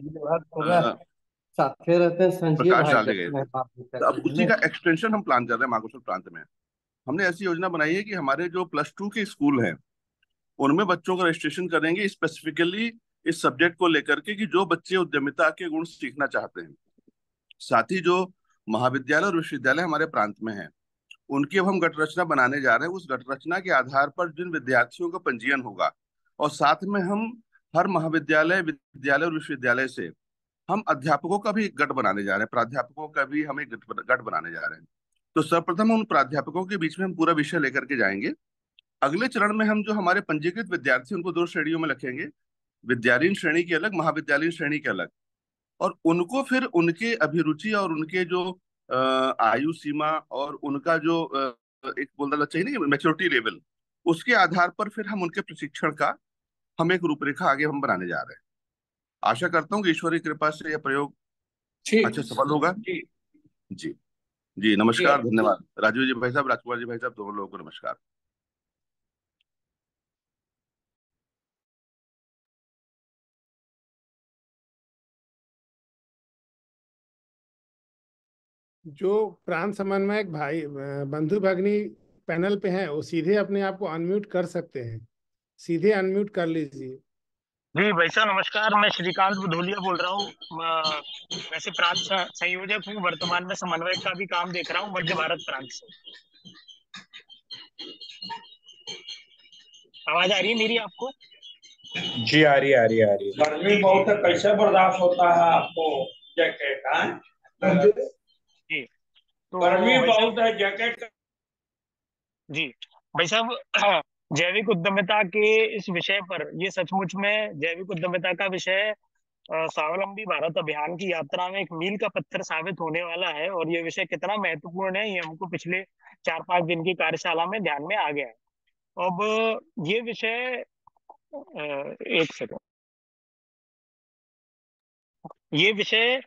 साथे रहते हैं संजय प्रकाश भाई डाले गए थे। तो अब उसी का एक्सटेंशन हम प्लान कर रहे हैं महाकौशल प्रांत में। हमने ऐसी योजना बनाई है कि हमारे जो +2 के स्कूल हैं उनमें बच्चों का रजिस्ट्रेशन करेंगे स्पेसिफिकली इस सब्जेक्ट को लेकर के कि जो बच्चे उद्यमिता के गुण सीखना चाहते हैं। साथ ही जो महाविद्यालय और विश्वविद्यालय हमारे प्रांत में हैं उनकी अब हम गट रचना बनाने जा रहे हैं। उस गट रचना के आधार पर जिन विद्यार्थियों का पंजीयन होगा और साथ में हम हर महाविद्यालय, विद्यालय और विश्वविद्यालय से हम अध्यापकों का भी एक गठ बनाने जा रहे हैं, प्राध्यापकों का भी हम एक गठ बनाने जा रहे हैं। तो सर्वप्रथम उन प्राध्यापकों के बीच में हम पूरा विषय लेकर के जाएंगे। अगले चरण में हम जो हमारे पंजीकृत विद्यार्थी उनको 2 श्रेणियों में रखेंगे, विद्यालयीन श्रेणी की अलग, महाविद्यालयीन श्रेणी की अलग। और उनको फिर उनके अभिरुचि और उनके जो आयु सीमा और उनका जो एक बोलना चाहिए ना मैच्योरिटी लेवल, उसके आधार पर फिर हम उनके प्रशिक्षण का हम एक रूपरेखा आगे हम बनाने जा रहे हैं। आशा करता हूँ कि ईश्वर की कृपा से यह प्रयोग अच्छा सफल होगा। जी जी नमस्कार, धन्यवाद। राजीव जी भाई साहब, राजकुमार जी भाई साहब, दोनों लोगों को नमस्कार। जो प्रांत समन्वयक भाई बंधु भगनी पैनल पे हैं वो सीधे अपने आप को अनम्यूट कर सकते हैं, सीधे अनम्यूट कर लीजिए। जी भाई साहब नमस्कार, मैं श्रीकांत बुधोलिया बोल रहा हूँ। वैसे प्रांत संयोजक हूँ, वर्तमान में समन्वय का भी काम देख रहा हूँ मध्य भारत प्रांत से। आवाज आ रही है मेरी आपको? जी आ रही है, आ रही है, आ रही है। गर्मी बहुत है, कैसे बर्दाश्त होता है आपको जैकेट? जी तो गर्मी बहुत है, जैकेट। जी भाई साहब, जैविक उद्यमिता के इस विषय पर, ये सचमुच में जैविक उद्यमिता का विषय स्वावलंबी भारत अभियान की यात्रा में एक मील का पत्थर साबित होने वाला है। और ये विषय कितना महत्वपूर्ण है ये हमको पिछले 4-5 दिन की कार्यशाला में ध्यान में आ गया है। अब ये विषय एक सेकंड, ये विषय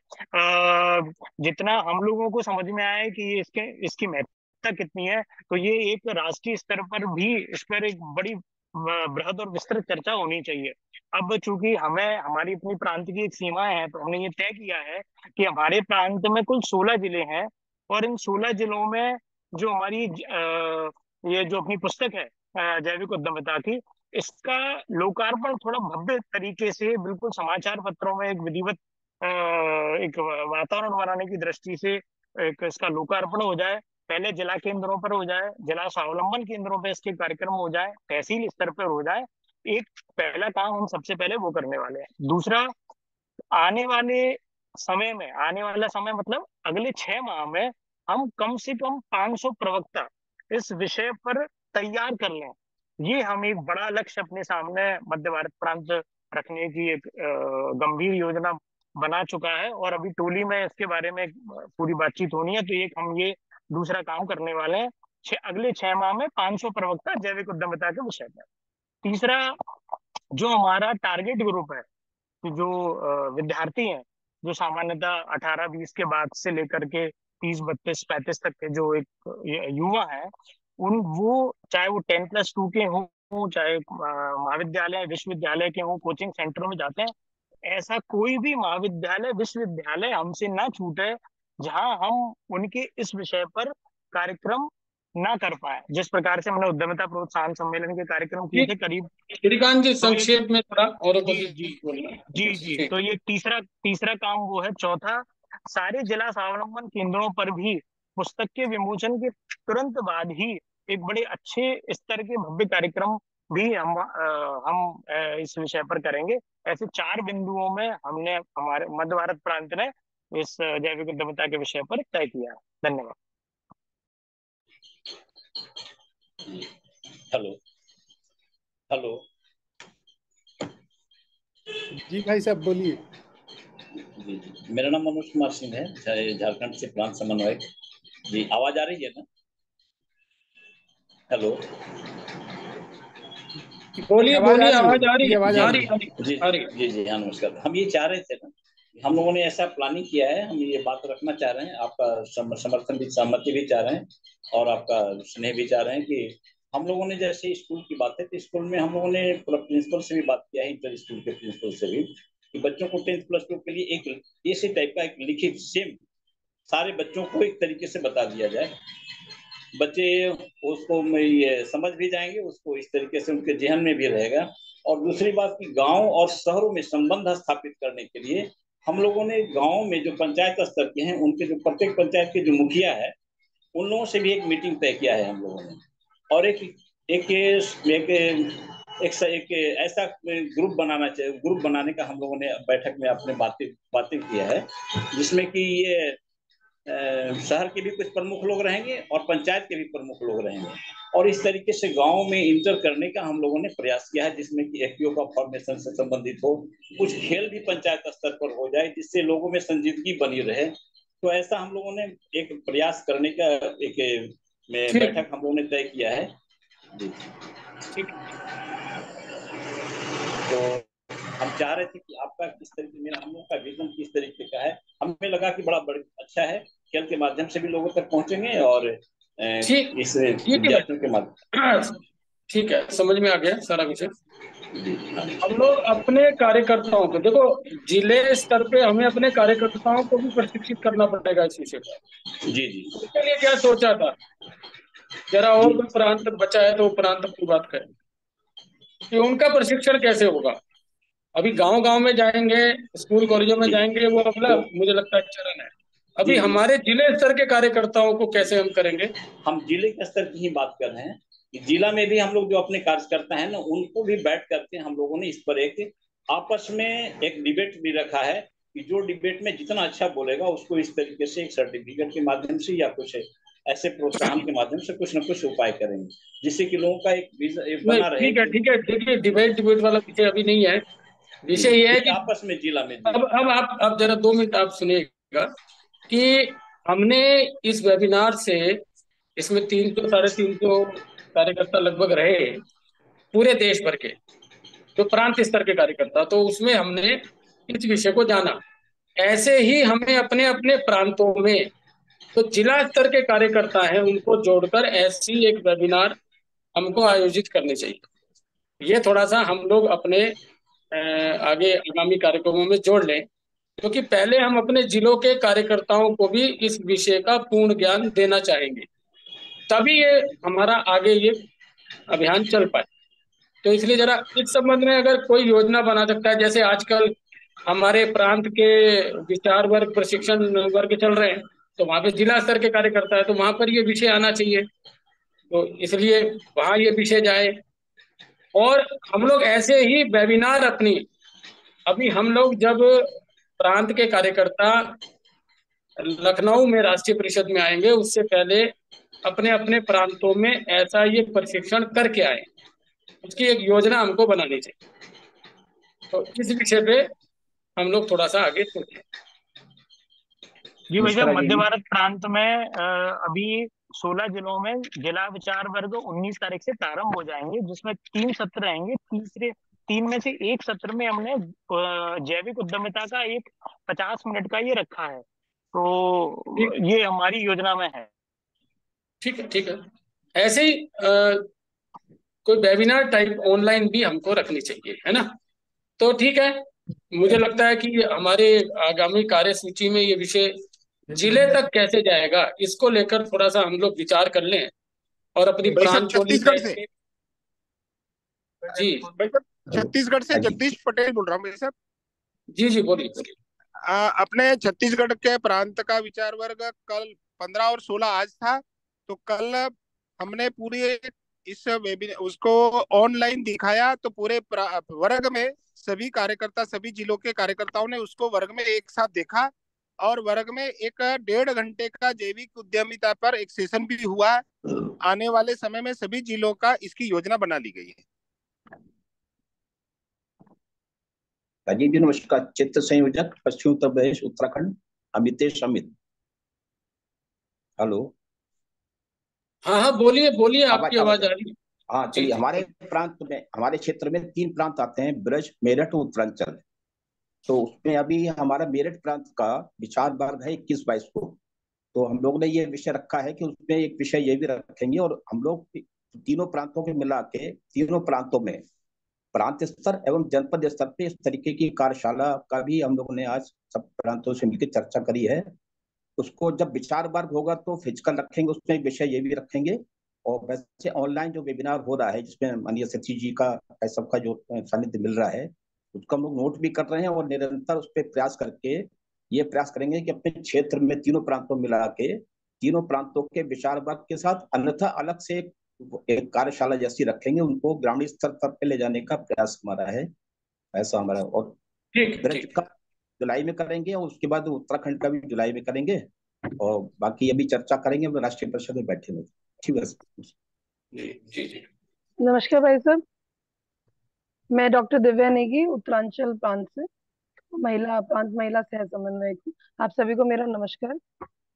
जितना हम लोगों को समझ में आया है कि इसकी महत्वता कितनी है, तो ये एक राष्ट्रीय स्तर पर भी इस पर एक बड़ी बृहद और विस्तृत चर्चा होनी चाहिए। अब चूंकि हमें हमारी अपनी प्रांत की एक सीमा है, तो हमने ये तय किया है कि हमारे प्रांत में कुल 16 जिले हैं, और इन 16 जिलों में जो हमारी ये जो अपनी पुस्तक है जैविक उद्यमिता की, इसका लोकार्पण थोड़ा भव्य तरीके से बिल्कुल समाचार पत्रों में एक विधिवत एक वातावरण बनाने की दृष्टि से एक इसका लोकार्पण हो जाए। पहले जिला केंद्रों पर हो जाए, जिला स्वावलंबन केंद्रों पर इसके कार्यक्रम हो जाए, तहसील स्तर पर हो जाए। एक पहला काम हम सबसे पहले वो करने वाले हैं। दूसरा, आने वाले समय में, आने वाला समय मतलब अगले 6 माह में हम कम से कम 500 प्रवक्ता इस विषय पर तैयार कर लें। ये हम एक बड़ा लक्ष्य अपने सामने मध्य भारत प्रांत रखने की एक गंभीर योजना बना चुका है, और अभी टोली में इसके बारे में पूरी बातचीत होनी है। तो एक हम ये दूसरा काम करने वाले हैं, अगले 6 माह में 500 प्रवक्ता जैविक उद्यमिता के विषय में। तीसरा, जो हमारा टारगेट ग्रुप है, जो विद्यार्थी हैं, जो सामान्यतः 18-20 के बाद से लेकर के 30-32-35 तक के जो एक युवा है, वो चाहे वो 10+2 के हों, चाहे महाविद्यालय विश्वविद्यालय के हों, कोचिंग सेंटर में जाते हैं, ऐसा कोई भी महाविद्यालय विश्वविद्यालय हमसे ना छूटे जहां हम उनके इस विषय पर कार्यक्रम ना कर पाए। जिस प्रकार से हमने उद्यमिता प्रोत्साहन सम्मेलन के कार्यक्रम किए थे करीब। श्रीकांत जी संक्षेप में थोड़ा और जी तो ये तीसरा काम वो है। चौथा, सारे जिला स्वावलंबन केंद्रों पर भी पुस्तक के विमोचन के तुरंत बाद ही एक बड़े अच्छे स्तर के भव्य कार्यक्रम भी हम इस विषय पर करेंगे। ऐसे 4 बिंदुओं में हमने हमारे मध्य भारत प्रांत ने इस जैविक उद्यमिता के विषय पर तय किया है। धन्यवाद। हेलो हेलो जी भाई साहब बोलिए। जी मेरा नाम मनोज कुमार सिंह है, झारखंड से प्रांत समन्वयक। जी आवाज आ रही है ना? हेलो बोलिए बोलिए, आवाज आ रही है। जी हाँ नमस्कार। हम ये चाह रहे थे ना, हम लोगों ने ऐसा प्लानिंग किया है, हम ये बात रखना चाह रहे हैं, आपका समर्थन भी, सहमति भी चाह रहे हैं, और आपका स्नेह भी चाह रहे हैं कि हम लोगों ने जैसे स्कूल की बात है, तो स्कूल में हम लोगों ने प्रिंसिपल से भी बात किया है, इंटर स्कूल के प्रिंसिपल से भी, कि बच्चों को 10+2 के लिए एक इसी टाइप का एक लिखित सेम सारे बच्चों को एक तरीके से बता दिया जाए। बच्चे उसको ये समझ भी जाएंगे, उसको इस तरीके से उनके जहन में भी रहेगा। और दूसरी बात कि गांव और शहरों में संबंध स्थापित करने के लिए हम लोगों ने गांव में जो पंचायत स्तर के हैं, उनके जो प्रत्येक पंचायत के जो मुखिया है, उन लोगों से भी एक मीटिंग तय किया है हम लोगों ने। और एक एक ऐसा ग्रुप बनाना चाहिए। ग्रुप बनाने का हम लोगों ने बैठक में अपने बातें किया है, जिसमें कि ये शहर के भी कुछ प्रमुख लोग रहेंगे और पंचायत के भी प्रमुख लोग रहेंगे, और इस तरीके से गांव में इंटर करने का हम लोगों ने प्रयास किया है, जिसमें कि एफपीओ का फॉर्मेशन से संबंधित हो, कुछ खेल भी पंचायत स्तर पर हो जाए, जिससे लोगों में संजीदगी बनी रहे। तो ऐसा हम लोगों ने एक प्रयास करने का एक बैठक हम लोगों ने तय किया है जी। ठीक। तो हम चाह रहे थे कि आपका किस तरीके, मेरा हम लोग का विजन किस तरीके का है, हमें लगा कि बड़ा अच्छा है, खेल के माध्यम से भी लोगों तक पहुंचेंगे और इस विद्यार्थियों के माध्यम। ठीक है, समझ में आ गया सारा विषय। हम लोग अपने कार्यकर्ताओं को, देखो जिले स्तर पे हमें अपने कार्यकर्ताओं को भी प्रशिक्षित करना पड़ेगा इस विषय पर। जी जी। उसके लिए क्या सोचा था, जरा और भी प्रांत बचा है तो प्रांत की बात करें कि उनका प्रशिक्षण कैसे होगा। अभी गांव गांव में जाएंगे, स्कूल कॉलेजों में जाएंगे, वो अगला मुझे लगता है चरण है। अभी हमारे जिले स्तर के कार्यकर्ताओं को कैसे हम करेंगे? हम जिले के स्तर की ही बात कर रहे हैं कि जिला में भी हम लोग जो अपने कार्यकर्ता हैं ना, उनको भी बैठ करके हम लोगों ने इस पर एक आपस में एक डिबेट भी रखा है कि जो डिबेट में जितना अच्छा बोलेगा उसको इस तरीके से एक सर्टिफिकेट के माध्यम से या कुछ ऐसे प्रोत्साहन के माध्यम से कुछ न कुछ उपाय करेंगे, जिससे कि लोगों का एक बना रहे। ठीक है देखिए, डिबेट वाला विषय अभी नहीं है। विषय ये है कि आपस में जिला में अब आप जरा 2 मिनट आप सुनिएगा कि हमने इस वेबिनार से, इसमें 300 350 कार्यकर्ता लगभग रहे पूरे देश भर के, जो प्रांत स्तर के कार्यकर्ता, तो उसमें हमने इस विषय को जाना। ऐसे ही हमें अपने अपने प्रांतों में तो जिला स्तर के कार्यकर्ता हैं, उनको जोड़कर ऐसी एक वेबिनार हमको आयोजित करनी चाहिए। ये थोड़ा सा हम लोग अपने आगे आगामी कार्यक्रमों में जोड़ लें, क्योंकि पहले हम अपने जिलों के कार्यकर्ताओं को भी इस विषय का पूर्ण ज्ञान देना चाहेंगे, तभी ये हमारा आगे ये अभियान चल पाए। तो इसलिए जरा इस संबंध में अगर कोई योजना बना सकता है, जैसे आजकल हमारे प्रांत के विचार वर्ग, प्रशिक्षण वर्ग चल रहे हैं, तो वहाँ पे जिला स्तर के कार्यकर्ता है, तो वहाँ पर ये विषय आना चाहिए, तो इसलिए वहाँ ये विषय जाए। और हम लोग ऐसे ही वेबिनार अभी हम लोग जब प्रांत के कार्यकर्ता लखनऊ में राष्ट्रीय परिषद में आएंगे, उससे पहले अपने अपने प्रांतों में ऐसा ये प्रशिक्षण करके आए, उसकी एक योजना हमको बनानी चाहिए। तो इस विषय पे हम लोग थोड़ा सा आगे सोचें। जी भैया, मध्य भारत प्रांत में अभी 16 जिलों में जिला विचार वर्ग 19 तारीख से प्रारंभ हो जाएंगे, जिसमें 3 सत्र रहेंगे। 3 में से एक सत्र में हमने जैविक उद्यमिता का एक 50 मिनट का ये रखा है, तो ये हमारी योजना में है। ठीक है। ऐसे ही कोई वेबिनार टाइप ऑनलाइन भी हमको रखनी चाहिए, है ना? तो ठीक है, मुझे लगता है कि हमारे आगामी कार्यसूची में ये विषय जिले तक कैसे जाएगा, इसको लेकर थोड़ा सा हम लोग विचार कर लें और अपनी प्रांत छत्तीसगढ़ से जी छत्तीसगढ़ से जगदीश पटेल बोल रहा हूँ भाई साहब। जी बोलिए। अपने छत्तीसगढ़ के प्रांत का विचार वर्ग कल 15 और 16 आज था, तो कल हमने पूरे इस वेबिनार उसको ऑनलाइन दिखाया, तो पूरे वर्ग में सभी कार्यकर्ता, सभी जिलों के कार्यकर्ताओं ने उसको वर्ग में एक साथ देखा, और वर्ग में एक 1.5 घंटे का जैविक उद्यमिता पर एक सेशन भी हुआ। आने वाले समय में सभी जिलों का इसकी योजना बना ली गई है। राजीव जी नमस्कार। चित्र संयोजक पश्चिम उत्तर प्रदेश उत्तराखंड अमितेश अमित। हेलो। हाँ बोलिए, आपकी आवाज आ रही है। हाँ चलिए, हमारे प्रांत में, हमारे क्षेत्र में 3 प्रांत आते हैं, ब्रज, मेरठ और उत्तरांचल। तो उसमें अभी हमारा मेरठ प्रांत का विचार वर्ग है 21-22 को। तो हम लोग ने ये विषय रखा है कि उसमें एक विषय ये भी रखेंगे, और हम लोग तीनों प्रांतों को मिला के तीनों प्रांतों में प्रांत स्तर एवं जनपद स्तर पे इस तरीके की कार्यशाला का भी हम लोगों ने आज सब प्रांतों से मिलकर चर्चा करी है। उसको जब विचार वर्ग होगा तो फिजिकल रखेंगे, उसमें विषय ये भी रखेंगे, और वैसे ऑनलाइन जो वेबिनार हो रहा है जिसमें माननीय सतीश जी का सबका जो सानिध्य मिल रहा है, उसको हम लोग नोट भी कर रहे हैं, और निरंतर उस पर प्रयास करके ये प्रयास करेंगे कि अपने क्षेत्र में तीनों प्रांतों मिला के तीनों प्रांतों के विचार वर्ग के साथ अन्यथा अलग से एक कार्यशाला जैसी रखेंगे, उनको ग्रामीण स्तर पर पे ले जाने का प्रयास हमारा है, ऐसा हमारा। और ब्रज का जुलाई में करेंगे और उसके बाद उत्तराखंड का भी जुलाई में करेंगे, और बाकी अभी चर्चा करेंगे राष्ट्रीय परिषद में बैठे हुए। ठीक है जी जी जी। नमस्कार भाई साहब, मैं डॉक्टर दिव्या नेगी उत्तरांचल प्रांत से प्रांत महिला सह समन्वयक हूँ। आप सभी को मेरा नमस्कार।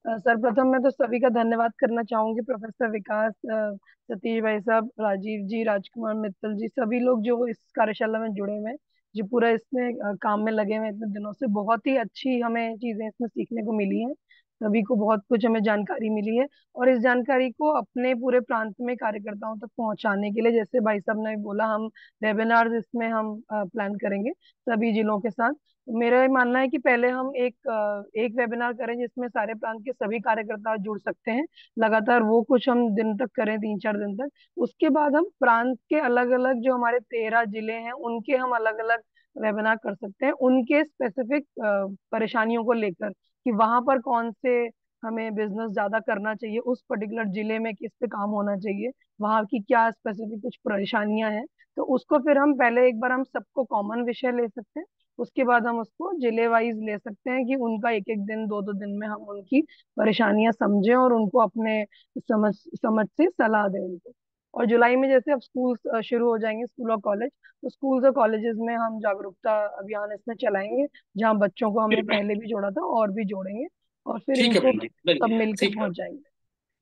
सर्वप्रथम मैं तो सभी का धन्यवाद करना चाहूंगी, प्रोफेसर विकास, सतीश भाई साहब, राजीव जी, राजकुमार मित्तल जी, सभी लोग जो इस कार्यशाला में जुड़े हुए हैं, जो पूरा इसमें काम में लगे हुए हैं इतने दिनों से। बहुत ही अच्छी हमें चीजें इसमें सीखने को मिली हैं, सभी को बहुत कुछ हमें जानकारी मिली है। और इस जानकारी को अपने पूरे प्रांत में कार्यकर्ताओं तक पहुंचाने के लिए, जैसे भाई साहब ने बोला, हम वेबिनार्स इसमें हम प्लान करेंगे सभी जिलों के साथ। मेरा ये मानना है कि पहले हम एक वेबिनार करें जिसमें सारे प्रांत के सभी कार्यकर्ता जुड़ सकते हैं लगातार, वो कुछ हम दिन तक करें, 3-4 दिन तक। उसके बाद हम प्रांत के अलग अलग जो हमारे 13 जिले हैं उनके हम अलग अलग वेबिनार कर सकते हैं, उनके स्पेसिफिक परेशानियों को लेकर, कि वहां पर कौन से हमें बिजनेस ज्यादा करना चाहिए, उस पर्टिकुलर जिले में किस पे काम होना चाहिए, वहां की क्या स्पेसिफिक कुछ परेशानियां हैं। तो उसको फिर हम पहले एक बार हम सबको कॉमन विषय ले सकते हैं, उसके बाद हम उसको जिले वाइज ले सकते हैं कि उनका एक एक दिन, 2-2 दिन में हम उनकी परेशानियां समझें और उनको अपने समझ समझ से सलाह दें उनको। और जुलाई में जैसे अब स्कूल शुरू हो जाएंगे, स्कूल और कॉलेज, तो स्कूल्स और कॉलेजेस में हम जागरूकता अभियान इसमें चलाएंगे, जहाँ बच्चों को हमने पहले भी जोड़ा था और भी जोड़ेंगे, और फिर ठीक है इनको बहन जी, सब मिलकर ठीक है। पहुंच जाएंगे।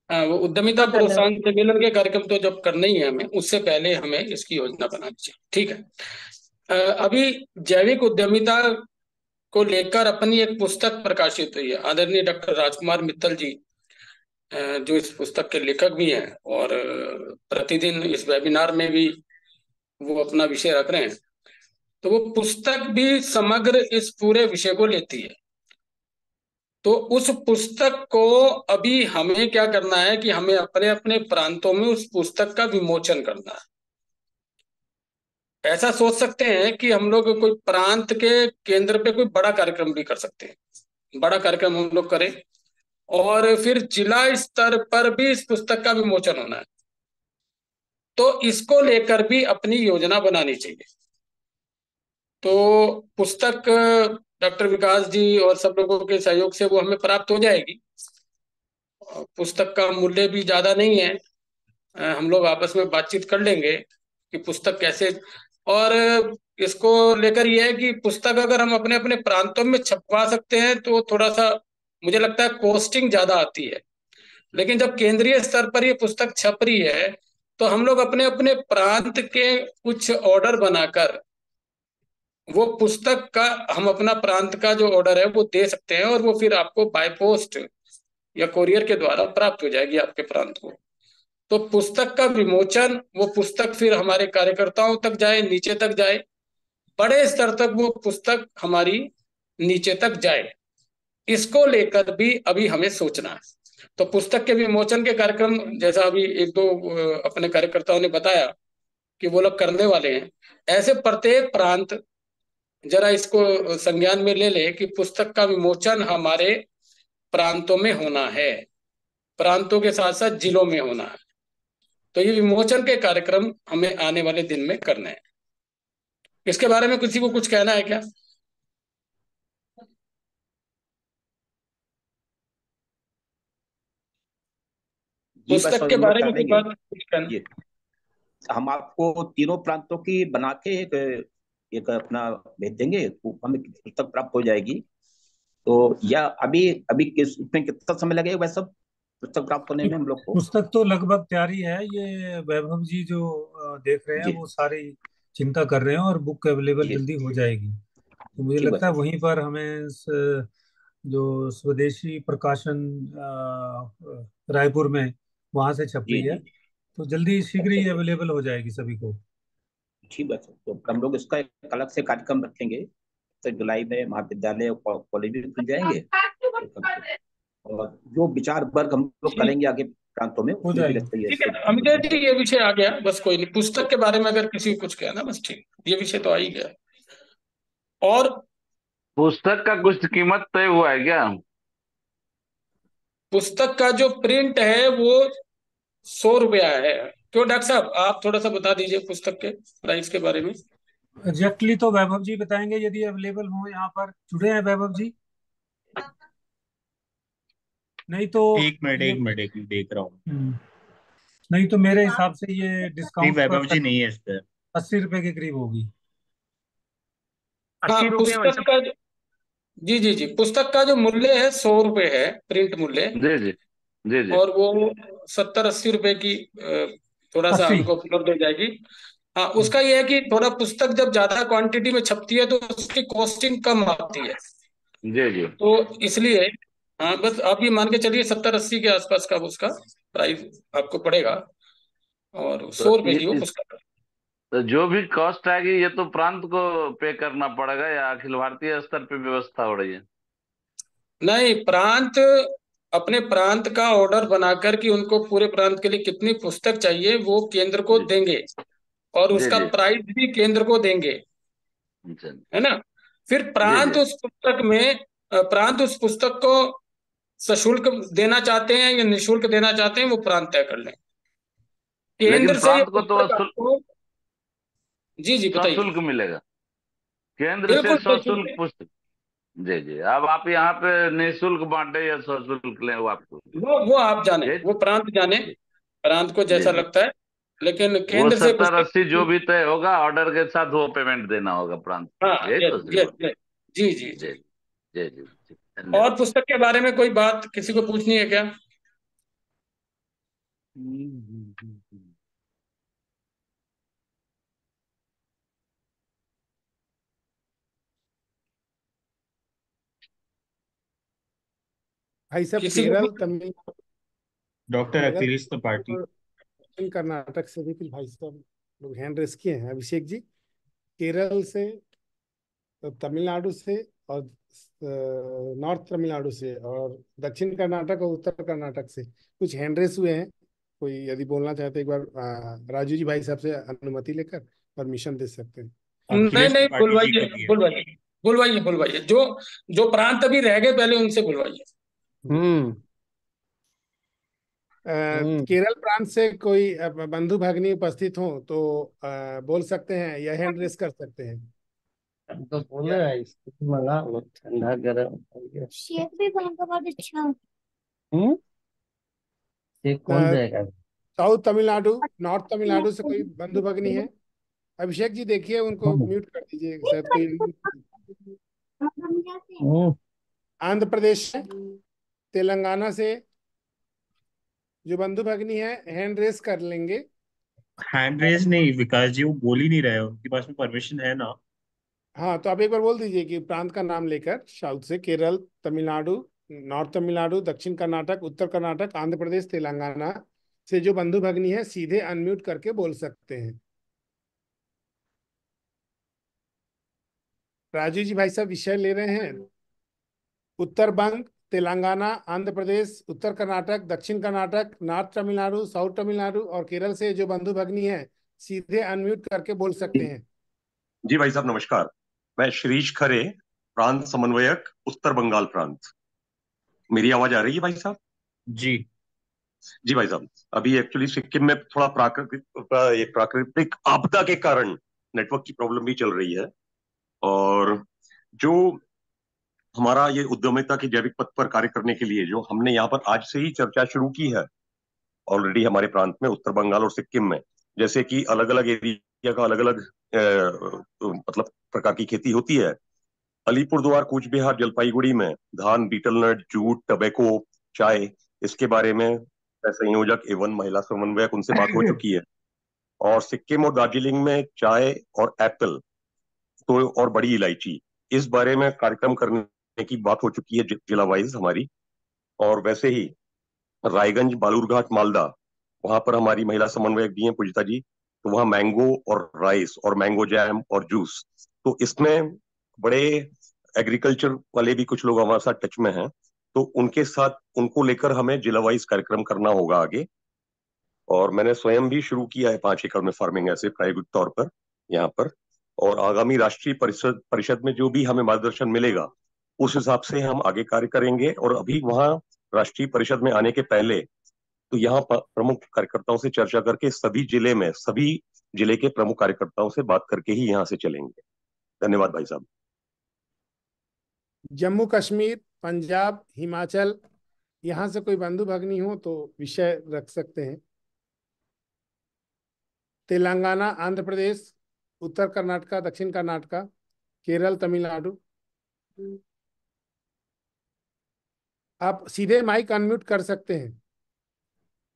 हाँ, वो उद्यमिता बहुत धन्यवाद। प्रोत्साहन सम्मेलन के कार्यक्रम तो जब करना ही है हमें, उससे पहले हमें इसकी योजना बनानी चाहिए। ठीक है। अभी जैविक उद्यमिता को लेकर अपनी एक पुस्तक प्रकाशित हुई है। आदरणीय डॉक्टर राजकुमार मित्तल जी, जो इस पुस्तक के लेखक भी हैं और प्रतिदिन इस वेबिनार में भी वो अपना विषय रख रहे हैं, तो वो पुस्तक भी समग्र इस पूरे विषय को लेती है। तो उस पुस्तक को अभी हमें क्या करना है कि हमें अपने अपने प्रांतों में उस पुस्तक का विमोचन करना है। ऐसा सोच सकते हैं कि हम लोग कोई प्रांत के केंद्र पे कोई बड़ा कार्यक्रम भी कर सकते हैं, बड़ा कार्यक्रम हम लोग करें, और फिर जिला स्तर पर भी इस पुस्तक का विमोचन होना है। तो इसको लेकर भी अपनी योजना बनानी चाहिए। तो पुस्तक डॉक्टर विकास जी और सब लोगों के सहयोग से वो हमें प्राप्त हो जाएगी। पुस्तक का मूल्य भी ज्यादा नहीं है, हम लोग आपस में बातचीत कर लेंगे कि पुस्तक कैसे। और इसको लेकर यह है कि पुस्तक अगर हम अपने अपने प्रांतों में छपवा सकते हैं तो थोड़ा सा मुझे लगता है कॉस्टिंग ज्यादा आती है, लेकिन जब केंद्रीय स्तर पर ये पुस्तक छप रही है तो हम लोग अपने अपने प्रांत के कुछ ऑर्डर बनाकर वो पुस्तक का, हम अपना प्रांत का जो ऑर्डर है वो दे सकते हैं, और वो फिर आपको बाय पोस्ट या कोरियर के द्वारा प्राप्त हो जाएगी आपके प्रांत को। तो पुस्तक का विमोचन, वो पुस्तक फिर हमारे कार्यकर्ताओं तक जाए, नीचे तक जाए, बड़े स्तर तक वो पुस्तक हमारी नीचे तक जाए, इसको लेकर भी अभी हमें सोचना है। तो पुस्तक के विमोचन के कार्यक्रम, जैसा अभी एक दो अपने कार्यकर्ताओं ने बताया कि वो लोग करने वाले हैं, ऐसे प्रत्येक प्रांत जरा इसको संज्ञान में ले ले कि पुस्तक का विमोचन हमारे प्रांतों में होना है, प्रांतों के साथ साथ जिलों में होना है। तो ये विमोचन के कार्यक्रम हमें आने वाले दिन में करने हैं। इसके बारे में किसी को कुछ कहना है क्या? पुस्तक के बारे में कुछ कहना? हम आपको तीनों प्रांतों की बना के एक अपना भेज देंगे, तो हमें पुस्तक प्राप्त हो जाएगी। तो या अभी अभी इसमें कितना समय लगेगा वैसे पुस्तक प्राप्त होने में हम लोग को? पुस्तक तो लगभग तैयारी है, ये वैभव जी जो देख रहे हैं वो सारी चिंता कर रहे हैं, और बुक अवेलेबल जल्दी हो जाएगी। तो मुझे लगता है वहीं पर हमें जो स्वदेशी प्रकाशन रायपुर में, वहां से छप रही है, तो जल्दी शीघ्र ही अवेलेबल हो जाएगी सभी को। ठीक है, तो हम लोग इसका एक अलग से कार्यक्रम रखेंगे। तो जुलाई में महाविद्यालय और कॉलेज भी खुल जाएंगे, और जो विचार वर्ग हम लोग करेंगे आगे प्रांतों में हो जाएगी। ठीक है अमित जी, ये विषय आ गया, बस कोई नहीं। पुस्तक के बारे में अगर किसी को कुछ कहना, बस ठीक, ये विषय तो आ ही गया। और पुस्तक का कुछ कीमत तय हुआ है क्या? पुस्तक का जो प्रिंट है वो 100 रुपया है, क्यों डॉक्टर साहब, आप थोड़ा सा बता दीजिए पुस्तक के प्राइस के बारे में। एग्जैक्टली तो वैभव जी बताएंगे, यदि अवेलेबल हो। यहाँ पर जुड़े हैं वैभव जी? नहीं तो एक मिनट ये एक मिनट एक मिनट देख रहा हूँ। नहीं तो मेरे हिसाब से ये नहीं, डिस्काउंट वैभव पर जी नहीं है इस पे। 80 रुपए के करीब होगी। हाँ 80 रुपये भाई पुस्तक का जी जी जी, पुस्तक का जो मूल्य है 100 रुपए है, प्रिंट मूल्य। जी जी जी जी और वो 70-80 रुपए की थोड़ा सा 80। हमको उपलब्ध हो जाएगी। हाँ, उसका ये है कि थोड़ा पुस्तक जब ज्यादा क्वांटिटी में छपती है तो उसकी कॉस्टिंग कम आती है, जी जी। तो इसलिए हाँ बस आप ये मान के चलिए 70-80 के आसपास का उसका प्राइस आपको पड़ेगा, और तो 100 रुपए की वो पुस्तक। तो जो भी कॉस्ट आएगी ये तो प्रांत को पे करना पड़ेगा या अखिल भारतीय स्तर पे व्यवस्था हो रही है? नहीं, प्रांत अपने प्रांत का ऑर्डर बनाकर कि उनको पूरे प्रांत के लिए कितनी पुस्तक चाहिए वो केंद्र को जी देंगे, और जी उसका जी प्राइस भी केंद्र को देंगे, जी है ना। फिर जी प्रांत जी उस पुस्तक में प्रांत उस पुस्तक को सशुल्क देना चाहते हैं या निशुल्क देना चाहते हैं, वो प्रांत तय कर लें। लेकिन केंद्र से ये प्रांत को तो पुस्तक आपको जी जी बताइए। सशुल्क मिलेगा, केंद्र से बिल्कुल सशुल्क पुस्तक। जी जी। अब आप यहाँ पे निःशुल्क बांटे या सशुल्क लें वो आपको। वो आप जाने, जी वो प्रांत जाने, जी प्रांत को जी जैसा जी। लगता है, लेकिन वो केंद्र से 70-80 जो पुस्तक। भी तय होगा ऑर्डर के साथ वो पेमेंट देना होगा प्रांत को, हाँ, यही ये तो ये श्रीमान? ये जी जी जी जी। जी जी जी, और धन्यवाद। पुस्तक के बारे में कोई बात किसी को पूछनी है क्या? भाई साहब किसी को केरल, कुछ तमिलनाडु, डॉक्टर केरल अखिलेश त्रिपाठी। और दक्षिण कर्नाटक से भी कुछ भाई साहब लोग हैंड रेस किए हैं। अभिषेक जी, केरल से, तमिलनाडु से, और नॉर्थ तमिलनाडु से, और दक्षिण कर्नाटक और उत्तर कर्नाटक से कुछ हैंड रेस हुए हैं। कोई यदि बोलना चाहते एक बार राजू जी भाई साहब से अनुमति लेकर परमिशन दे सकते हैं। नहीं अखिलेश नहीं, त्रिपाठी जी बुलवाइए के लिए। बुलवाइए बुलवाइए बुलवाइए, जो जो प्रांत अभी रह गए पहले उनसे बुलवाइए। हम्म केरल प्रांत से कोई बंधु भगिनी उपस्थित हो तो बोल सकते हैं या हैंड रेस कर सकते हैं। तो बोले आइसक्रीम मंगा लो, ठंडा गर्म हो गया। शेक भी बनेगा बहुत अच्छा। शेक कौन देगा? साउथ तमिलनाडु, नॉर्थ तमिलनाडु से कोई बंधु भगिनी है? अभिषेक जी देखिए, उनको म्यूट कर दीजिए, शायद कोई। आंध्र प्रदेश से, तेलंगाना से जो बंधु भगिनी है हैंड रेस कर लेंगे। हैंड रेज नहीं, विकास जी वो बोल ही नहीं रहे, उनके पास में परमिशन है ना। हाँ, तो आप एक बार बोल दीजिए कि प्रांत का नाम लेकर, साउथ से केरल, तमिलनाडु, नॉर्थ तमिलनाडु, दक्षिण कर्नाटक, उत्तर कर्नाटक, आंध्र प्रदेश, तेलंगाना से जो बंधु भगिनी है सीधे अनम्यूट करके बोल सकते हैं। राजू जी भाई साहब विषय ले रहे हैं उत्तर बंग, तेलंगाना, आंध्र प्रदेश, उत्तर कर्नाटक, दक्षिण कर्नाटक, नॉर्थ तमिलनाडु, साउथ तमिलनाडु और केरल से जो बंधु भगिनी है सीधे अनम्यूट करके बोल सकते हैं। जी भाई साहब नमस्कार, मैं श्रीश खरे, प्रांत समन्वयक, उत्तर बंगाल प्रांत। मेरी आवाज आ रही है भाई साहब? जी जी भाई साहब, अभी एक्चुअली सिक्किम में थोड़ा प्राकृतिक आपदा के कारण नेटवर्क की प्रॉब्लम भी चल रही है, और जो हमारा ये उद्यमिता के जैविक पथ पर कार्य करने के लिए जो हमने यहाँ पर आज से ही चर्चा शुरू की है ऑलरेडी हमारे प्रांत में, उत्तर बंगाल और सिक्किम में, जैसे कि अलग अलग एरिया का अलग अलग मतलब प्रकार की खेती होती है। अलीपुरद्वार, कूच बिहार, जलपाईगुड़ी में धान, बीटल नट, जूट, टबैको, चाय, इसके बारे में संयोजक एवं महिला समन्वयक उनसे बात हो चुकी है। और सिक्किम और दार्जिलिंग में चाय और एप्पल तो और बड़ी इलायची, इस बारे में कार्यक्रम करने की बात हो चुकी है जिला वाइज हमारी। और वैसे ही रायगंज, बालूरघाट, मालदा, वहां पर हमारी महिला समन्वयक भी हैं पूजिता जी, तो वहाँ मैंगो और राइस और मैंगो जैम और जूस, तो इसमें बड़े एग्रीकल्चर वाले भी कुछ लोग हमारे साथ टच में हैं, तो उनके साथ उनको लेकर हमें जिला वाइज कार्यक्रम करना होगा आगे। और मैंने स्वयं भी शुरू किया है 5 एकड़ में फार्मिंग ऐसे प्रायोगिक तौर पर यहाँ पर, और आगामी राष्ट्रीय परिषद में जो भी हमें मार्गदर्शन मिलेगा उस हिसाब से हम आगे कार्य करेंगे। और अभी वहाँ राष्ट्रीय परिषद में आने के पहले तो यहाँ प्रमुख कार्यकर्ताओं से चर्चा करके सभी जिले के प्रमुख कार्यकर्ताओं से बात करके ही यहाँ से चलेंगे। धन्यवाद भाई साहब। जम्मू कश्मीर, पंजाब, हिमाचल, यहाँ से कोई बंधु भगनी हो तो विषय रख सकते हैं। तेलंगाना, आंध्र प्रदेश, उत्तर कर्नाटका, दक्षिण कर्नाटका, केरल, तमिलनाडु। आप सीधे माइक अनम्यूट कर सकते हैं,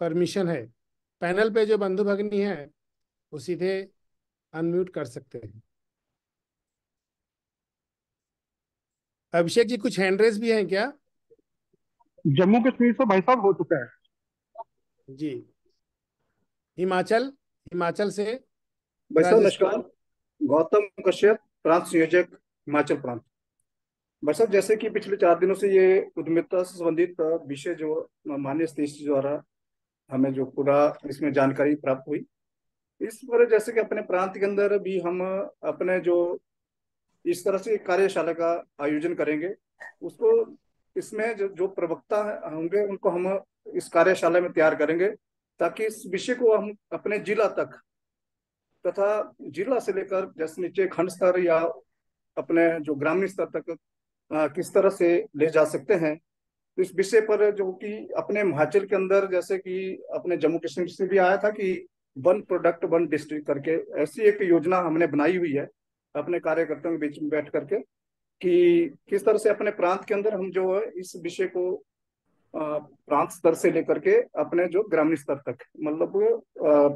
परमिशन है। पैनल पे जो बंधु भगनी है वो सीधे अनम्यूट कर सकते हैं। अभिषेक जी, कुछ हैंड रेज भी हैं क्या? जम्मू कश्मीर से भाई साहब हो चुका है जी। हिमाचल से भाई साहब नमस्कार। गौतम कश्यप, प्रांत संयोजक, हिमाचल प्रांत। भाई साहब, जैसे कि पिछले 4 दिनों से ये उद्यमिता से संबंधित विषय जो माननीय सतीश जी द्वारा हमें जो पूरा इसमें जानकारी प्राप्त हुई, इस पर जैसे कि अपने प्रांत के अंदर भी हम अपने जो इस तरह से कार्यशाला का आयोजन करेंगे, उसको इसमें जो प्रवक्ता होंगे उनको हम इस कार्यशाला में तैयार करेंगे, ताकि इस विषय को हम अपने जिला तक तथा जिला से लेकर जैसे नीचे खंड स्तर या अपने जो ग्रामीण स्तर तक किस तरह से ले जा सकते हैं। तो इस विषय पर जो कि अपने हिमाचल के अंदर जैसे कि अपने जम्मू कश्मीर से भी आया था कि 1 प्रोडक्ट 1 डिस्ट्रिक्ट करके ऐसी एक योजना हमने बनाई हुई है अपने कार्यकर्ताओं के बीच में बैठ करके, कि किस तरह से अपने प्रांत के अंदर हम जो है इस विषय को प्रांत स्तर से लेकर के अपने जो ग्रामीण स्तर तक, मतलब